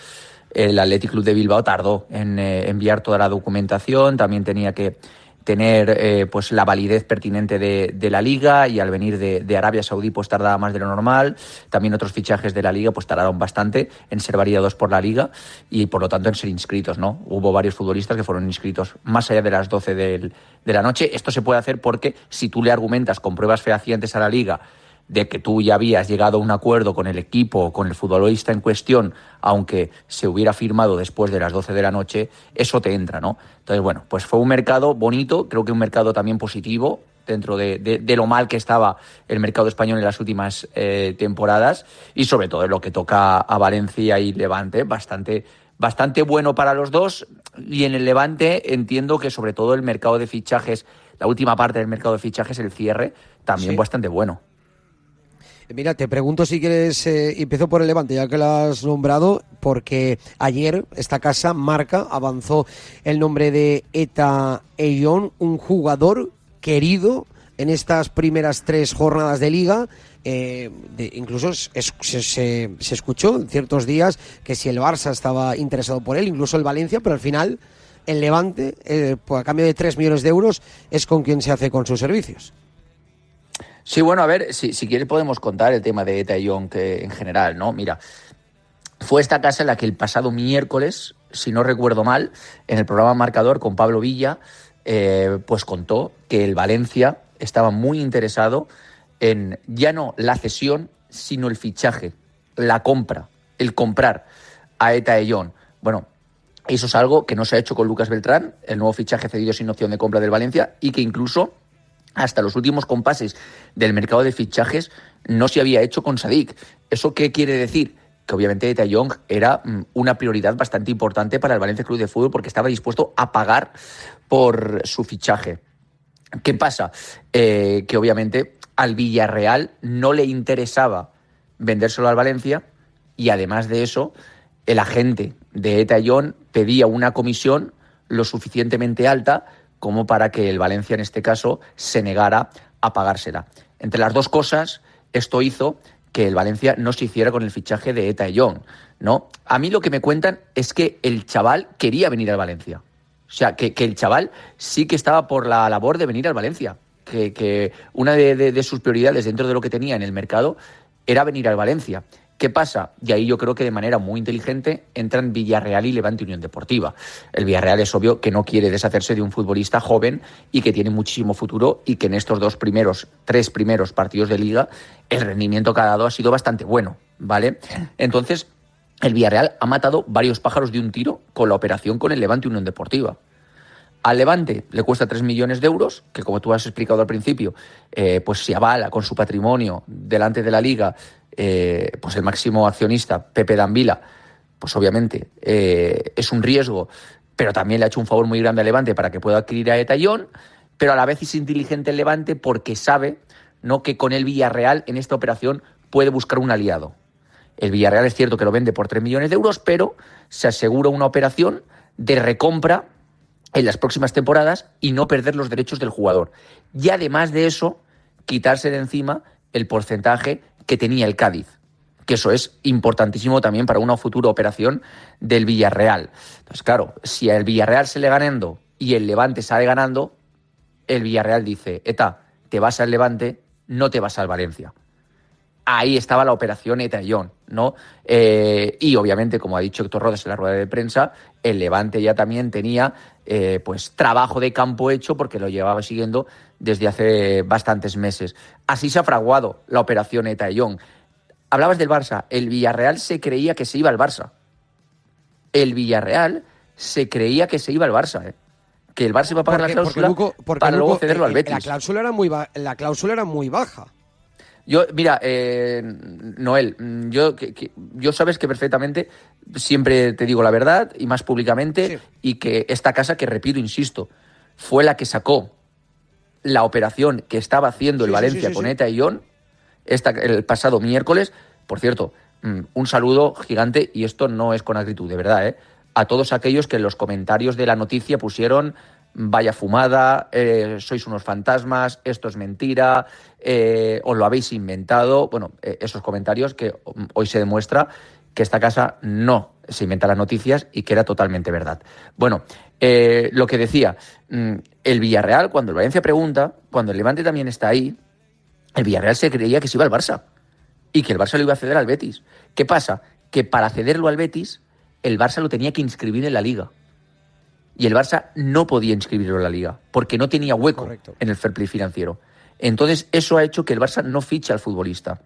el Athletic Club de Bilbao tardó en enviar toda la documentación, también tenía que tener pues la validez pertinente de la Liga, y al venir de Arabia Saudí pues tardaba más de lo normal. También otros fichajes de la Liga pues tardaron bastante en ser validados por la Liga y por lo tanto en ser inscritos, ¿no? Hubo varios futbolistas que fueron inscritos más allá de las 12 de la noche. Esto se puede hacer porque si tú le argumentas con pruebas fehacientes a la Liga de que tú ya habías llegado a un acuerdo con el equipo o con el futbolista en cuestión, aunque se hubiera firmado después de las 12 de la noche, eso te entra, ¿no? Entonces, bueno, pues fue un mercado bonito, creo que un mercado también positivo, dentro de lo mal que estaba el mercado español en las últimas temporadas, y sobre todo en lo que toca a Valencia y Levante, bastante bueno para los dos. Y en el Levante entiendo que sobre todo el mercado de fichajes, la última parte del mercado de fichajes, el cierre, también bastante bueno. Mira, te pregunto si quieres, empiezo por el Levante, ya que lo has nombrado, porque ayer esta casa, Marca, avanzó el nombre de Eta Eyón, un jugador querido en estas primeras 3 jornadas de Liga. Incluso se escuchó en ciertos días que si el Barça estaba interesado por él, incluso el Valencia, pero al final el Levante, pues a cambio de 3 millones de euros, es con quien se hace con sus servicios. Sí, bueno, a ver, si quieres podemos contar el tema de Eta Eyón que en general, ¿no? Mira, fue esta casa en la que el pasado miércoles, si no recuerdo mal, en el programa Marcador con Pablo Villa, pues contó que el Valencia estaba muy interesado en ya no la cesión, sino el fichaje, la compra, el comprar a Eta Eyón. Bueno, eso es algo que no se ha hecho con Lucas Beltrán, el nuevo fichaje cedido sin opción de compra del Valencia, y que incluso hasta los últimos compases del mercado de fichajes no se había hecho con Sadik. ¿Eso qué quiere decir? Que obviamente Eta Eyón era una prioridad bastante importante para el Valencia Club de Fútbol porque estaba dispuesto a pagar por su fichaje. ¿Qué pasa? Que obviamente al Villarreal no le interesaba vendérselo al Valencia, y además de eso el agente de Eta Eyón pedía una comisión lo suficientemente alta como para que el Valencia, en este caso, se negara a pagársela. Entre las dos cosas, esto hizo que el Valencia no se hiciera con el fichaje de Eta Eyón, ¿no? A mí lo que me cuentan es que el chaval quería venir al Valencia. O sea, que el chaval sí que estaba por la labor de venir al Valencia. Que una de sus prioridades dentro de lo que tenía en el mercado era venir al Valencia. ¿Qué pasa? Y ahí yo creo que de manera muy inteligente entran Villarreal y Levante Unión Deportiva. El Villarreal es obvio que no quiere deshacerse de un futbolista joven y que tiene muchísimo futuro, y que en estos 3 primeros partidos de Liga el rendimiento que ha dado ha sido bastante bueno, ¿vale? Entonces, el Villarreal ha matado varios pájaros de un tiro con la operación con el Levante Unión Deportiva. Al Levante le cuesta 3 millones de euros, que como tú has explicado al principio, pues se avala con su patrimonio delante de la Liga, pues el máximo accionista, Pepe Danvila, pues obviamente es un riesgo, pero también le ha hecho un favor muy grande al Levante para que pueda adquirir a Eta Eyón, pero a la vez es inteligente el Levante porque sabe, ¿no?, que con el Villarreal en esta operación puede buscar un aliado. El Villarreal es cierto que lo vende por 3 millones de euros, pero se asegura una operación de recompra en las próximas temporadas y no perder los derechos del jugador. Y además de eso, quitarse de encima el porcentaje que tenía el Cádiz, que eso es importantísimo también para una futura operación del Villarreal. Entonces, claro, si al Villarreal se le ganando y el Levante sale ganando, el Villarreal dice: Eta, te vas al Levante, no te vas al Valencia. ahí estaba la operación Eta-Ion, ¿no? Y obviamente, como ha dicho Héctor Rodas en la rueda de prensa, el Levante ya también tenía pues trabajo de campo hecho porque lo llevaba siguiendo desde hace bastantes meses. Así se ha fraguado la operación Eta-Ion. Hablabas del Barça. El Villarreal se creía que se iba al Barça. El Villarreal se creía que se iba al Barça, que el Barça iba a pagar la cláusula para luego cederlo al Betis. La cláusula era muy baja. Yo, mira, Noel, yo sabes que perfectamente siempre te digo la verdad y más públicamente, y que esta casa, que repito, insisto, fue la que sacó la operación que estaba haciendo el Valencia con Eta-Ion el pasado miércoles. Por cierto, un saludo gigante, y esto no es con acritud, de verdad, a todos aquellos que en los comentarios de la noticia pusieron vaya fumada, sois unos fantasmas, esto es mentira, os lo habéis inventado. Bueno, esos comentarios que hoy se demuestra que esta casa no se inventa las noticias y que era totalmente verdad. Bueno, lo que decía, el Villarreal, cuando el Valencia pregunta, cuando el Levante también está ahí, el Villarreal se creía que se iba al Barça y que el Barça lo iba a ceder al Betis. ¿Qué pasa? Que para cederlo al Betis, el Barça lo tenía que inscribir en la Liga. Y el Barça no podía inscribirlo en la Liga, porque no tenía hueco en el fair play financiero. Entonces, eso ha hecho que el Barça no fiche al futbolista.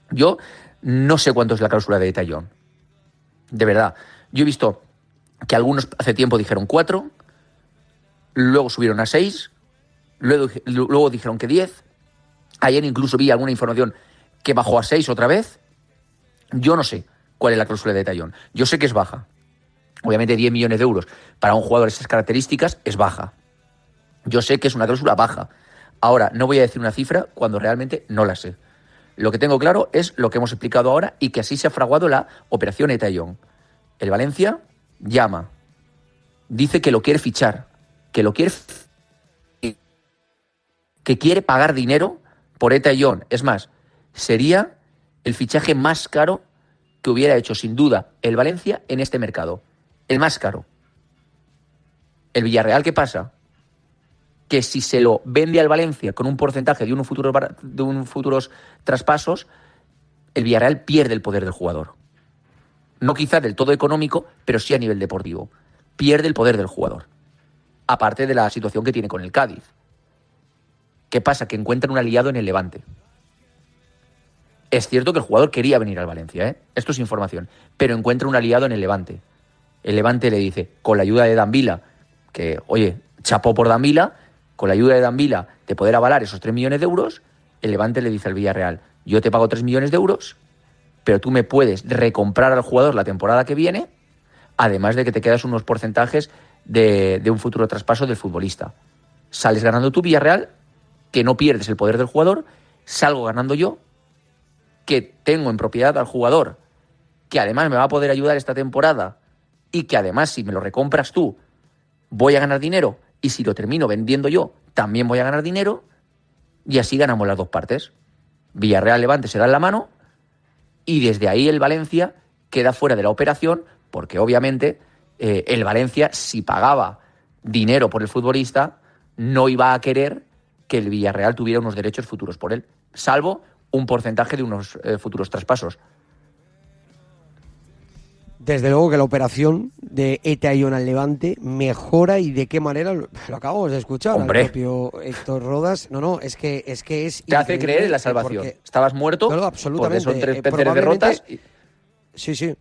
Yo no sé cuánto es la cláusula de Eta-Ion. De verdad. Yo he visto que algunos hace tiempo dijeron 4, luego subieron a 6, luego dijeron que 10. Ayer incluso vi alguna información que bajó a 6 otra vez. Yo no sé cuál es la cláusula de Eta-Ion. Yo sé que es baja. Obviamente 10 millones de euros para un jugador de esas características es baja. Yo sé que es una cláusula baja. Ahora, no voy a decir una cifra cuando realmente no la sé. Lo que tengo claro es lo que hemos explicado ahora, y que así se ha fraguado la operación Eta-Ion. El Valencia llama, dice que lo quiere fichar, que quiere pagar dinero por Eta-Ion. Es más, sería el fichaje más caro que hubiera hecho sin duda el Valencia en este mercado. El más caro. El Villarreal, ¿qué pasa? Que si se lo vende al Valencia con un porcentaje de unos futuros traspasos, el Villarreal pierde el poder del jugador. No quizá del todo económico, pero sí a nivel deportivo. Pierde el poder del jugador. Aparte de la situación que tiene con el Cádiz. ¿Qué pasa? Que encuentran un aliado en el Levante. Es cierto que el jugador quería venir al Valencia, esto es información, pero encuentra un aliado en el Levante. El Levante le dice, con la ayuda de Dan Vila, que, oye, chapó por Dan Vila, con la ayuda de Dan Vila de poder avalar esos 3 millones de euros, el Levante le dice al Villarreal, yo te pago 3 millones de euros, pero tú me puedes recomprar al jugador la temporada que viene, además de que te quedas unos porcentajes de un futuro traspaso del futbolista. Sales ganando tú, Villarreal, que no pierdes el poder del jugador, salgo ganando yo, que tengo en propiedad al jugador, que además me va a poder ayudar esta temporada, y que además, si me lo recompras tú, voy a ganar dinero, y si lo termino vendiendo yo, también voy a ganar dinero, y así ganamos las dos partes. Villarreal, Levante se dan la mano, y desde ahí el Valencia queda fuera de la operación, porque obviamente el Valencia, si pagaba dinero por el futbolista, no iba a querer que el Villarreal tuviera unos derechos futuros por él, salvo un porcentaje de unos futuros traspasos. Desde luego que la operación de Eta-Ion al Levante mejora, y de qué manera lo acabamos de escuchar. Hombre. Al propio Héctor Rodas. No, es que es te hace creer en la salvación. Porque estabas muerto, no, absolutamente. Porque son tres derrotas. Sí.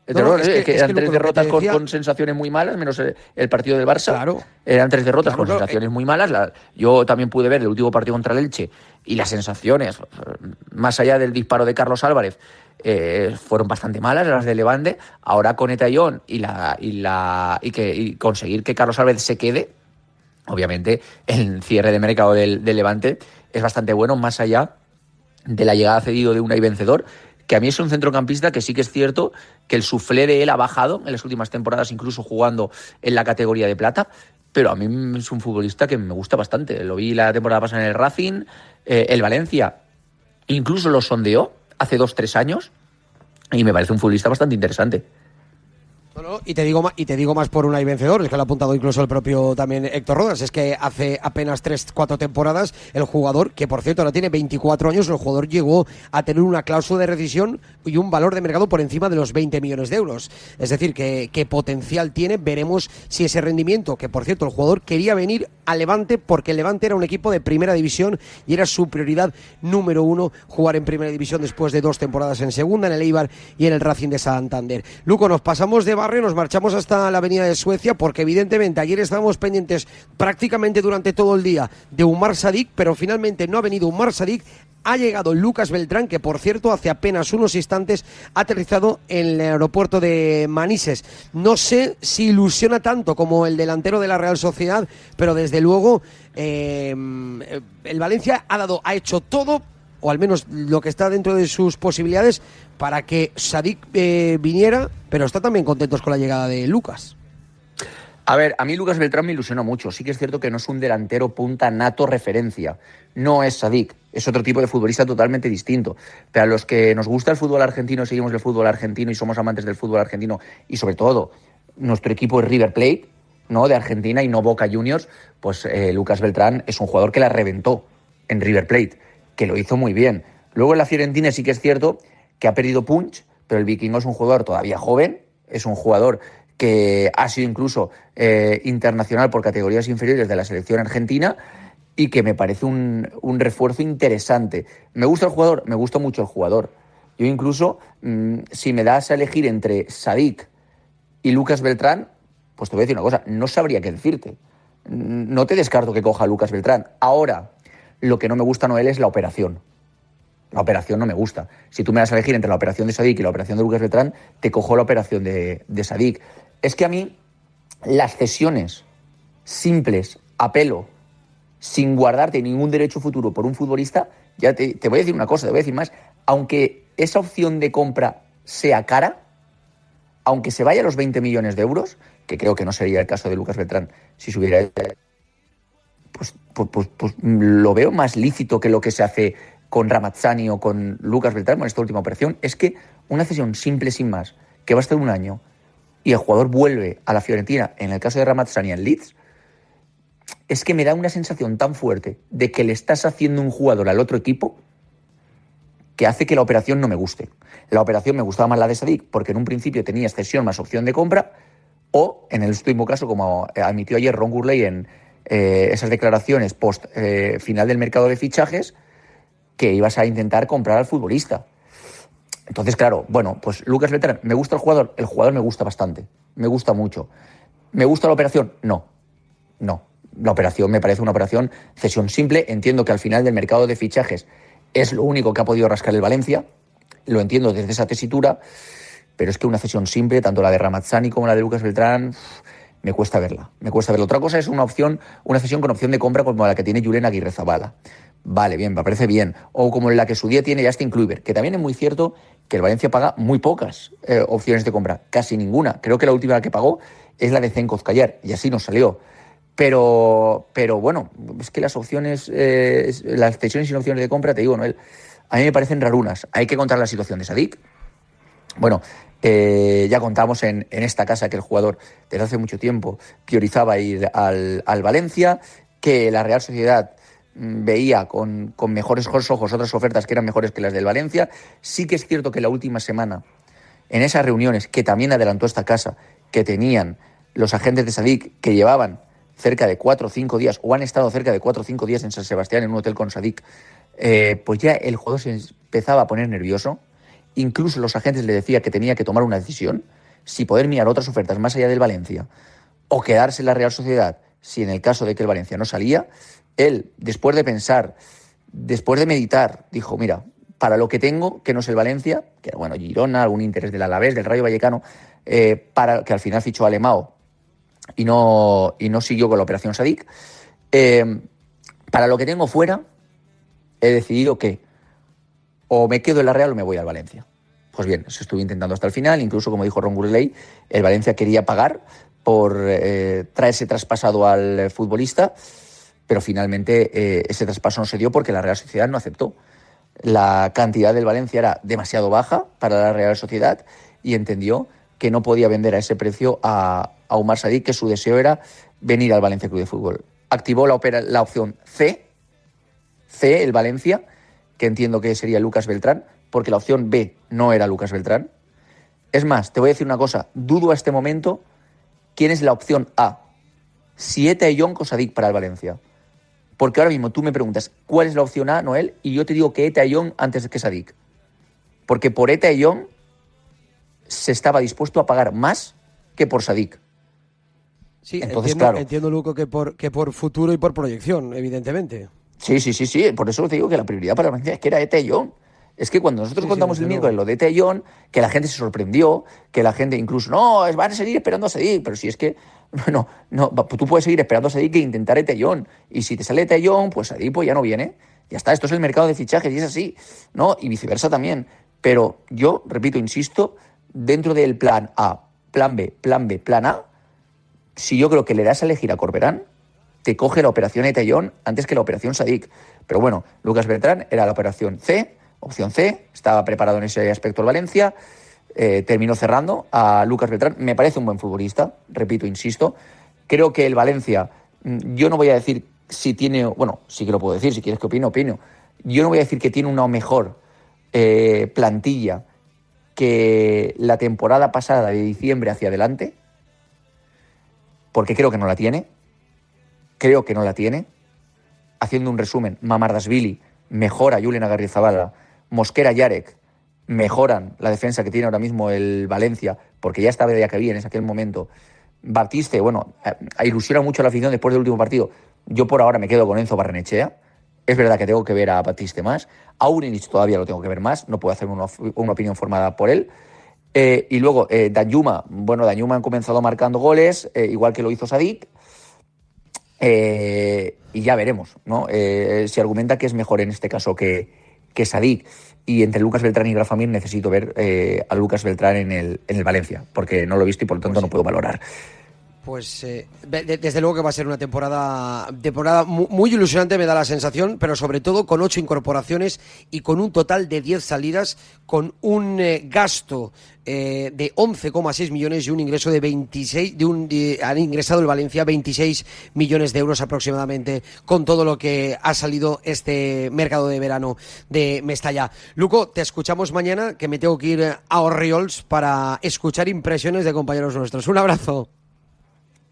Eran 3 derrotas con sensaciones muy malas, menos el partido del Barça. Claro. Eran 3 derrotas con sensaciones muy malas. Yo también pude ver el último partido contra el Elche, y las sensaciones, más allá del disparo de Carlos Álvarez, fueron bastante malas las de Levante. Ahora con Eta-Ion y conseguir que Carlos Álvarez se quede, obviamente el cierre de mercado del Levante es bastante bueno, más allá de la llegada cedido de Unai Vencedor, que a mí es un centrocampista que sí que es cierto que el suflé de él ha bajado en las últimas temporadas, incluso jugando en la categoría de plata, pero a mí es un futbolista que me gusta bastante. Lo vi la temporada pasada en el Racing, el Valencia incluso lo sondeó hace 2-3 años, y me parece un futbolista bastante interesante. No, y te digo más por Unai vencedor, es que lo ha apuntado incluso el propio también Héctor Rodas, es que hace apenas 3-4 temporadas el jugador, que por cierto ahora tiene 24 años, el jugador llegó a tener una cláusula de rescisión y un valor de mercado por encima de los 20 millones de euros. Es decir, que potencial tiene, veremos si ese rendimiento, que por cierto el jugador quería venir al Levante porque el Levante era un equipo de primera división y era su prioridad número 1 jugar en primera división después de 2 temporadas en segunda, en el Eibar y en el Racing de Santander. Luco, nos pasamos de barrio, nos marchamos hasta la avenida de Suecia porque evidentemente ayer estábamos pendientes prácticamente durante todo el día de Umar Sadik, pero finalmente no ha venido Umar Sadik. Ha llegado Lucas Beltrán, que por cierto hace apenas unos instantes ha aterrizado en el aeropuerto de Manises. No sé si ilusiona tanto como el delantero de la Real Sociedad, pero desde luego el Valencia ha hecho todo, o al menos lo que está dentro de sus posibilidades, para que Sadik viniera, pero está también contentos con la llegada de Lucas. A ver, a mí Lucas Beltrán me ilusionó mucho. Sí que es cierto que no es un delantero punta nato referencia. No es Sadik, es otro tipo de futbolista totalmente distinto. Pero a los que nos gusta el fútbol argentino, seguimos el fútbol argentino y somos amantes del fútbol argentino, y sobre todo nuestro equipo es River Plate, ¿no?, de Argentina, y no Boca Juniors, pues Lucas Beltrán es un jugador que la reventó en River Plate, que lo hizo muy bien. Luego en la Fiorentina sí que es cierto que ha perdido punch, pero el vikingo es un jugador todavía joven, es un jugador que ha sido incluso internacional por categorías inferiores de la selección argentina y que me parece un refuerzo interesante. ¿Me gusta el jugador? Me gusta mucho el jugador. Yo incluso, si me das a elegir entre Sadik y Lucas Beltrán, pues te voy a decir una cosa, no sabría qué decirte. No te descarto que coja a Lucas Beltrán. Ahora, lo que no me gusta, Noel, es la operación. La operación no me gusta. Si tú me das a elegir entre la operación de Sadik y la operación de Lucas Beltrán, te cojo la operación de Sadik. Es que a mí las cesiones simples, a pelo, sin guardarte ningún derecho futuro por un futbolista, ya te voy a decir una cosa, te voy a decir más, aunque esa opción de compra sea cara, aunque se vaya a los 20 millones de euros, que creo que no sería el caso de Lucas Beltrán si se hubiera, pues lo veo más lícito que lo que se hace con Ramazzani o con Lucas Beltrán con esta última operación. Es que una cesión simple sin más, que va a estar un año, y el jugador vuelve a la Fiorentina, en el caso de Ramazzani en Leeds, es que me da una sensación tan fuerte de que le estás haciendo un jugador al otro equipo que hace que la operación no me guste. La operación me gustaba más la de Sadik, porque en un principio tenías cesión más opción de compra, o en el último caso, como admitió ayer Ron Gurley en esas declaraciones post final del mercado de fichajes, que ibas a intentar comprar al futbolista. Entonces, claro, bueno, pues Lucas Beltrán, ¿me gusta el jugador? El jugador me gusta bastante, me gusta mucho. ¿Me gusta la operación? No. La operación me parece una operación cesión simple. Entiendo que al final del mercado de fichajes es lo único que ha podido rascar el Valencia, lo entiendo desde esa tesitura, pero es que una cesión simple, tanto la de Ramazzani como la de Lucas Beltrán, me cuesta verla. Otra cosa es una cesión con opción de compra como la que tiene Julen Aguirrezabala. Vale, bien, me parece bien. O como la que su día tiene Justin Kluivert, que también es muy cierto que el Valencia paga muy pocas opciones de compra, casi ninguna. Creo que la última que pagó es la de Zenko Zkayar, y así nos salió. Pero bueno, es que las opciones, las cesiones sin opciones de compra, te digo, Noel, a mí me parecen rarunas. Hay que contar la situación de Sadik. Bueno, ya contamos en esta casa que el jugador desde hace mucho tiempo priorizaba ir al Valencia, que la Real Sociedad veía con mejores ojos otras ofertas que eran mejores que las del Valencia. Sí que es cierto que la última semana, en esas reuniones que también adelantó esta casa, que tenían los agentes de Sadik, que llevaban cerca de 4 o 5 días, o han estado cerca de 4 o 5 días en San Sebastián, en un hotel con Sadik, pues ya el jugador se empezaba a poner nervioso. Incluso los agentes le decían que tenía que tomar una decisión, si poder mirar otras ofertas más allá del Valencia, o quedarse en la Real Sociedad, si en el caso de que el Valencia no salía. Él, después de pensar, después de meditar, dijo, mira, para lo que tengo, que no es el Valencia, que era, bueno, Girona, algún interés del Alavés, del Rayo Vallecano, para que al final fichó a Alemão y no siguió con la operación Sadik, para lo que tengo fuera, he decidido que o me quedo en la Real o me voy al Valencia. Pues bien, eso estuve intentando hasta el final, incluso como dijo Ron Gurley, el Valencia quería pagar por traerse traspasado al futbolista, pero finalmente ese traspaso no se dio porque la Real Sociedad no aceptó. La cantidad del Valencia era demasiado baja para la Real Sociedad y entendió que no podía vender a ese precio a Umar Sadik, que su deseo era venir al Valencia Club de Fútbol. Activó la opción C, el Valencia, que entiendo que sería Lucas Beltrán, porque la opción B no era Lucas Beltrán. Es más, te voy a decir una cosa, dudo a este momento quién es la opción A, si Eta Young o Sadik para el Valencia. Porque ahora mismo tú me preguntas cuál es la opción A, Noel, y yo te digo que Eta Young antes que Sadik. Porque por Eta Young se estaba dispuesto a pagar más que por Sadik. Sí, entonces, claro. Entiendo, Luco, que por futuro y por proyección, evidentemente. Sí, por eso te digo que la prioridad para Valencia es que era Eta Young. Es que cuando nosotros contamos el miércoles lo de Eta Young, que la gente se sorprendió, que la gente incluso, no, van a seguir esperando a Sadik, pero si es que, no, tú puedes seguir esperando a Sadik e intentar Eta Young, y si te sale Eta Young, pues Sadik pues ya no viene, ya está, esto es el mercado de fichajes y es así, ¿no? Y viceversa también, pero yo, repito, insisto, dentro del plan A, plan B, plan A, si yo creo que le das a elegir a Corberán, te coge la operación Eta Young antes que la operación Sadik, pero bueno, Lucas Beltrán era la operación C, opción C, estaba preparado en ese aspecto el Valencia, terminó cerrando a Lucas Beltrán. Me parece un buen futbolista, repito, insisto. Creo que el Valencia, yo no voy a decir si tiene, bueno, sí que lo puedo decir, si quieres que opino. Yo no voy a decir que tiene una mejor plantilla que la temporada pasada de diciembre hacia adelante, porque creo que no la tiene. Haciendo un resumen, Mamardashvili mejora a Julen Aguirrezabala, Mosquera y Yarek mejoran la defensa que tiene ahora mismo el Valencia, porque ya estaba de que en aquel momento. Baptiste, bueno, ilusiona mucho a la afición después del último partido. Yo por ahora me quedo con Enzo Barrenechea. Es verdad que tengo que ver a Baptiste más. A Urinich todavía lo tengo que ver más. No puedo hacer una opinión formada por él. Y luego, Danjuma. Bueno, Danjuma han comenzado marcando goles, igual que lo hizo Sadik. Y ya veremos, ¿no? Se argumenta que es mejor en este caso que Sadik, y entre Lucas Beltrán y Rafa Mir necesito ver a Lucas Beltrán en el Valencia, porque no lo he visto y por lo tanto no puedo valorar. Pues desde luego que va a ser una temporada muy ilusionante, me da la sensación, pero sobre todo con 8 incorporaciones y con un total de 10 salidas, con un gasto de 11,6 millones y un ingreso de 26, han ingresado el Valencia 26 millones de euros aproximadamente con todo lo que ha salido este mercado de verano de Mestalla. Luco, te escuchamos mañana, que me tengo que ir a Orriols para escuchar impresiones de compañeros nuestros. Un abrazo.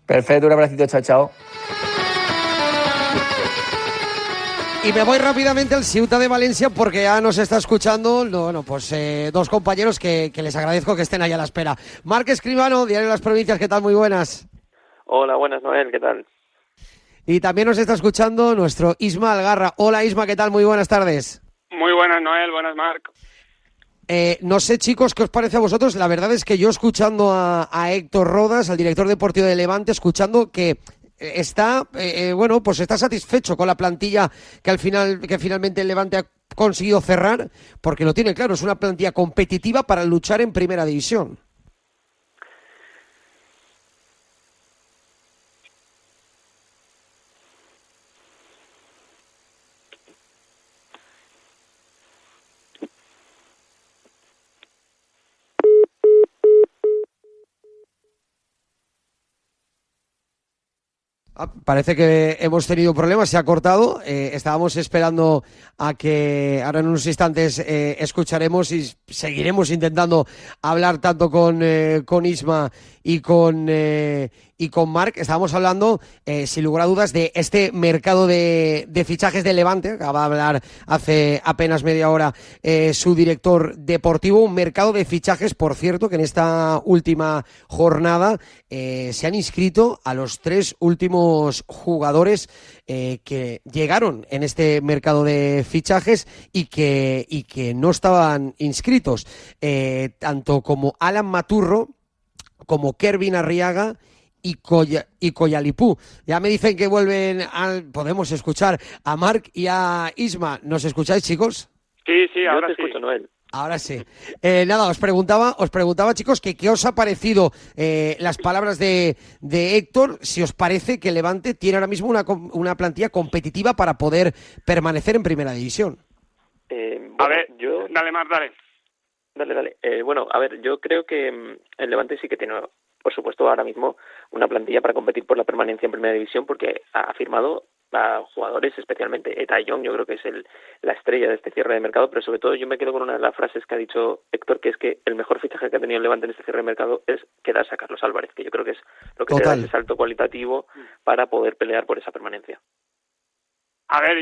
Perfecto, un abracito, chao. Y me voy rápidamente al Ciutat de Valencia porque ya nos está escuchando, dos compañeros que les agradezco que estén ahí a la espera. Marc Escribano, Diario de las Provincias, ¿qué tal? Muy buenas. Hola, buenas, Noel, ¿qué tal? Y también nos está escuchando nuestro Isma Algarra. Hola, Isma, ¿qué tal? Muy buenas tardes. Muy buenas, Noel, buenas, Marc. No sé, chicos, ¿qué os parece a vosotros? La verdad es que yo escuchando a Héctor Rodas, al director deportivo de Levante, escuchando que está, está satisfecho con la plantilla que finalmente el Levante ha conseguido cerrar, porque lo tiene claro, es una plantilla competitiva para luchar en primera división. Parece que hemos tenido problemas, se ha cortado. Estábamos esperando a que ahora en unos instantes escucharemos y seguiremos intentando hablar tanto con Isma y con Marc. Estábamos hablando, sin lugar a dudas, de este mercado de fichajes de Levante. Acaba de hablar hace apenas media hora su director deportivo. Un mercado de fichajes, por cierto, que en esta última jornada se han inscrito a los 3 últimos jugadores que llegaron en este mercado de fichajes y que no estaban inscritos, tanto como Alan Maturro, como Kervin Arriaga y Coyalipú. Ya me dicen que podemos escuchar a Marc y a Isma. ¿Nos escucháis, chicos? Sí, ahora Yo te escucho, Noel. Ahora sí. Os preguntaba, chicos, que qué os ha parecido las palabras de Héctor, si os parece que Levante tiene ahora mismo una plantilla competitiva para poder permanecer en primera división. Dale, Marc, dale. Dale. Bueno, a ver, yo creo que el Levante sí que tiene, por supuesto, ahora mismo una plantilla para competir por la permanencia en Primera División, porque ha firmado a jugadores, especialmente Etta Young, yo creo que es la estrella de este cierre de mercado, pero sobre todo yo me quedo con una de las frases que ha dicho Héctor, que es que el mejor fichaje que ha tenido el Levante en este cierre de mercado es quedarse a Carlos Álvarez, que yo creo que es lo que te da ese salto cualitativo para poder pelear por esa permanencia. A ver,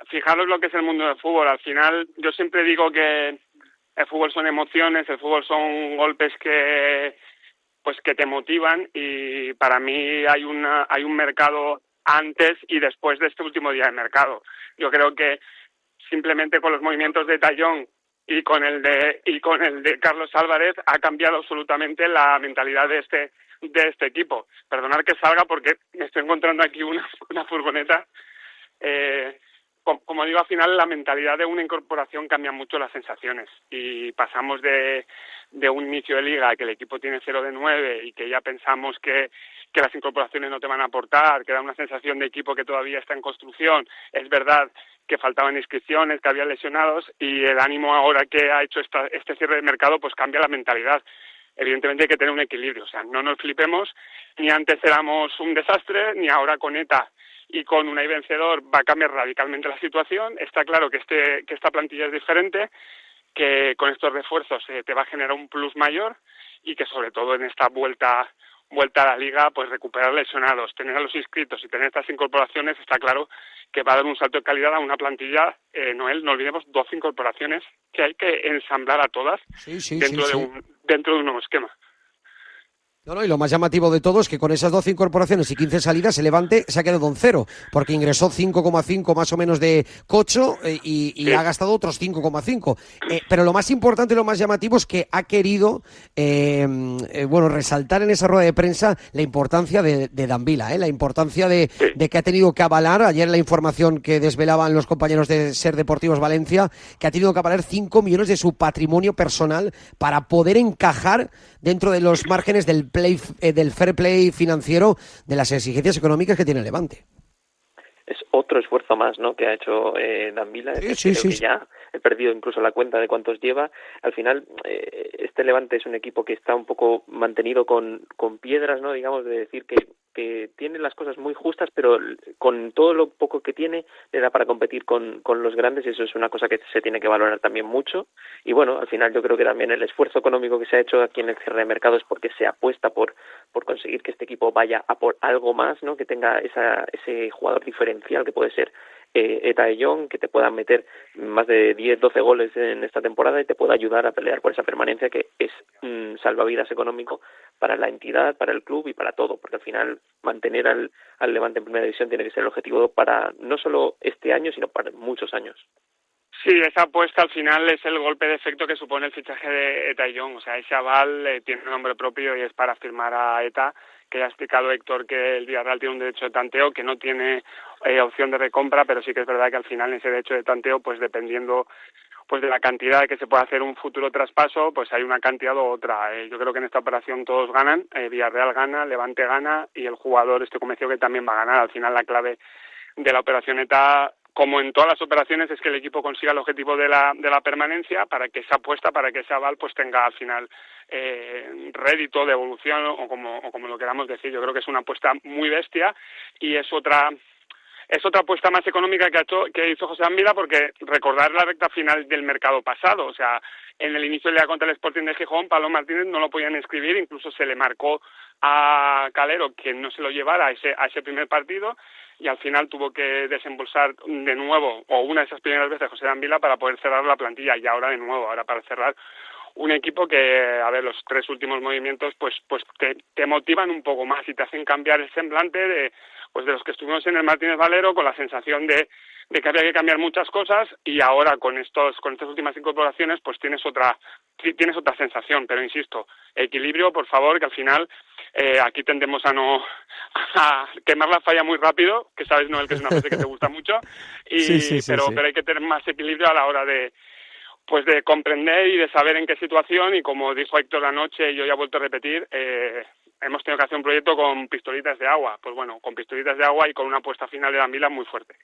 fijaros lo que es el mundo del fútbol. Al final, yo siempre digo que el fútbol son emociones, el fútbol son golpes que te motivan, y para mí hay un mercado antes y después de este último día de mercado. Yo creo que simplemente con los movimientos de Tallón y con el de Carlos Álvarez ha cambiado absolutamente la mentalidad de este equipo. Perdonad que salga porque me estoy encontrando aquí una furgoneta. Como digo, al final la mentalidad de una incorporación cambia mucho las sensaciones, y pasamos de un inicio de liga que el equipo tiene 0 de 9 y que ya pensamos que las incorporaciones no te van a aportar, que da una sensación de equipo que todavía está en construcción. Es verdad que faltaban inscripciones, que había lesionados, y el ánimo ahora que ha hecho este cierre de mercado pues cambia la mentalidad. Evidentemente hay que tener un equilibrio, o sea, no nos flipemos, ni antes éramos un desastre, ni ahora con ETA y con Unai Vencedor va a cambiar radicalmente la situación. Está claro que esta plantilla es diferente, que con estos refuerzos te va a generar un plus mayor, y que sobre todo en esta vuelta a la liga, pues recuperar lesionados, tener a los inscritos y tener estas incorporaciones, está claro que va a dar un salto de calidad a una plantilla. Noel, no olvidemos 12 incorporaciones que hay que ensamblar a todas dentro de un nuevo esquema. No, y lo más llamativo de todo es que con esas 12 incorporaciones y 15 salidas, el Levante se ha quedado en cero, porque ingresó 5,5 más o menos de Cocho y ha gastado otros 5,5. Pero lo más importante y lo más llamativo es que ha querido resaltar en esa rueda de prensa la importancia de Dambila, la importancia de que ha tenido que avalar, ayer la información que desvelaban los compañeros de Ser Deportivos Valencia, que ha tenido que avalar 5 millones de su patrimonio personal para poder encajar dentro de los márgenes del fair play financiero, de las exigencias económicas que tiene el Levante. Es otro esfuerzo más, ¿no?, que ha hecho Dambila. Sí. Ya he perdido incluso la cuenta de cuántos lleva. Al final, este Levante es un equipo que está un poco mantenido con piedras, ¿no?, digamos, de decir que tiene las cosas muy justas, pero con todo lo poco que tiene le da para competir con los grandes, y eso es una cosa que se tiene que valorar también mucho. Y bueno, al final yo creo que también el esfuerzo económico que se ha hecho aquí en el cierre de mercado es porque se apuesta por conseguir que este equipo vaya a por algo más, ¿no?, que tenga ese jugador diferencial que puede ser Etta Young, que te pueda meter más de 10-12 goles en esta temporada y te pueda ayudar a pelear por esa permanencia, que es salvavidas económico para la entidad, para el club y para todo, porque al final mantener al Levante en Primera División tiene que ser el objetivo para no solo este año, sino para muchos años. Sí, esa apuesta al final es el golpe de efecto que supone el fichaje de Etta Young. O sea, ese aval tiene un nombre propio y es para firmar a Etta, que ya ha explicado Héctor que el Villarreal tiene un derecho de tanteo, que no tiene opción de recompra, pero sí que es verdad que al final ese derecho de tanteo, pues dependiendo pues de la cantidad que se pueda hacer un futuro traspaso, pues hay una cantidad u otra. Yo creo que en esta operación todos ganan, Villarreal gana, Levante gana, y el jugador estoy convencido que también va a ganar. Al final la clave de la operación Etta, como en todas las operaciones, es que el equipo consiga el objetivo de la permanencia, para que esa apuesta, para que ese aval pues tenga al final rédito, devolución o como lo queramos decir. Yo creo que es una apuesta muy bestia, y es otra apuesta más económica que hizo José Dambila, porque recordar la recta final del mercado pasado, o sea, en el inicio del día contra el Sporting de Gijón, Pablo Martínez no lo podían inscribir, incluso se le marcó a Calero que no se lo llevara a ese primer partido, y al final tuvo que desembolsar de nuevo, o una de esas primeras veces, José Dambila, para poder cerrar la plantilla, y ahora de nuevo, ahora para cerrar un equipo que, a ver, los 3 últimos movimientos pues te motivan un poco más y te hacen cambiar el semblante de los que estuvimos en el Martínez Valero, con la sensación de que había que cambiar muchas cosas, y ahora con estas últimas incorporaciones pues tienes otra sensación. Pero insisto, equilibrio, por favor, que al final aquí tendemos a quemar la falla muy rápido, que sabes, Noel, que es una frase que te gusta mucho, pero hay que tener más equilibrio a la hora de comprender y de saber en qué situación. Y como dijo Héctor anoche, y yo ya he vuelto a repetir, hemos tenido que hacer un proyecto con pistolitas de agua. Pues bueno, con pistolitas de agua y con una apuesta final de Dambila muy fuerte.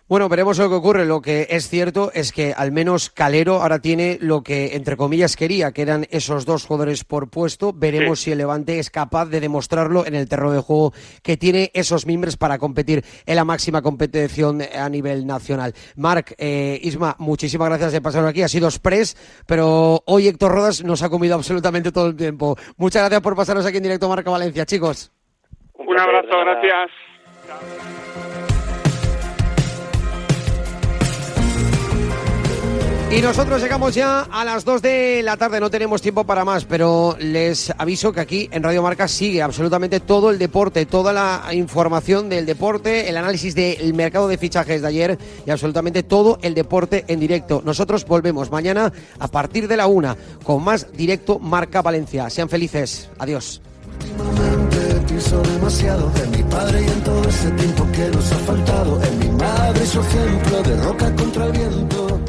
Bueno, veremos lo que ocurre. Lo que es cierto es que al menos Calero ahora tiene lo que, entre comillas, quería, que eran esos 2 jugadores por puesto. Veremos si el Levante es capaz de demostrarlo en el terreno de juego que tiene esos mimbres para competir en la máxima competición a nivel nacional. Marc, Isma, muchísimas gracias de pasar aquí. Ha sido express, pero hoy Héctor Rodas nos ha comido absolutamente todo el tiempo. Muchas gracias por pasarnos aquí en directo Marca Valencia, chicos. Un abrazo, gracias. Y nosotros llegamos ya a las 2 de la tarde, no tenemos tiempo para más, pero les aviso que aquí en Radio Marca sigue absolutamente todo el deporte, toda la información del deporte, el análisis del mercado de fichajes de ayer y absolutamente todo el deporte en directo. Nosotros volvemos mañana a partir de la 1 con más directo Marca Valencia. Sean felices. Adiós. Últimamente pienso demasiado en mi padre y en todo ese tiempo que nos ha faltado, en mi madre y su ejemplo de roca contra el viento.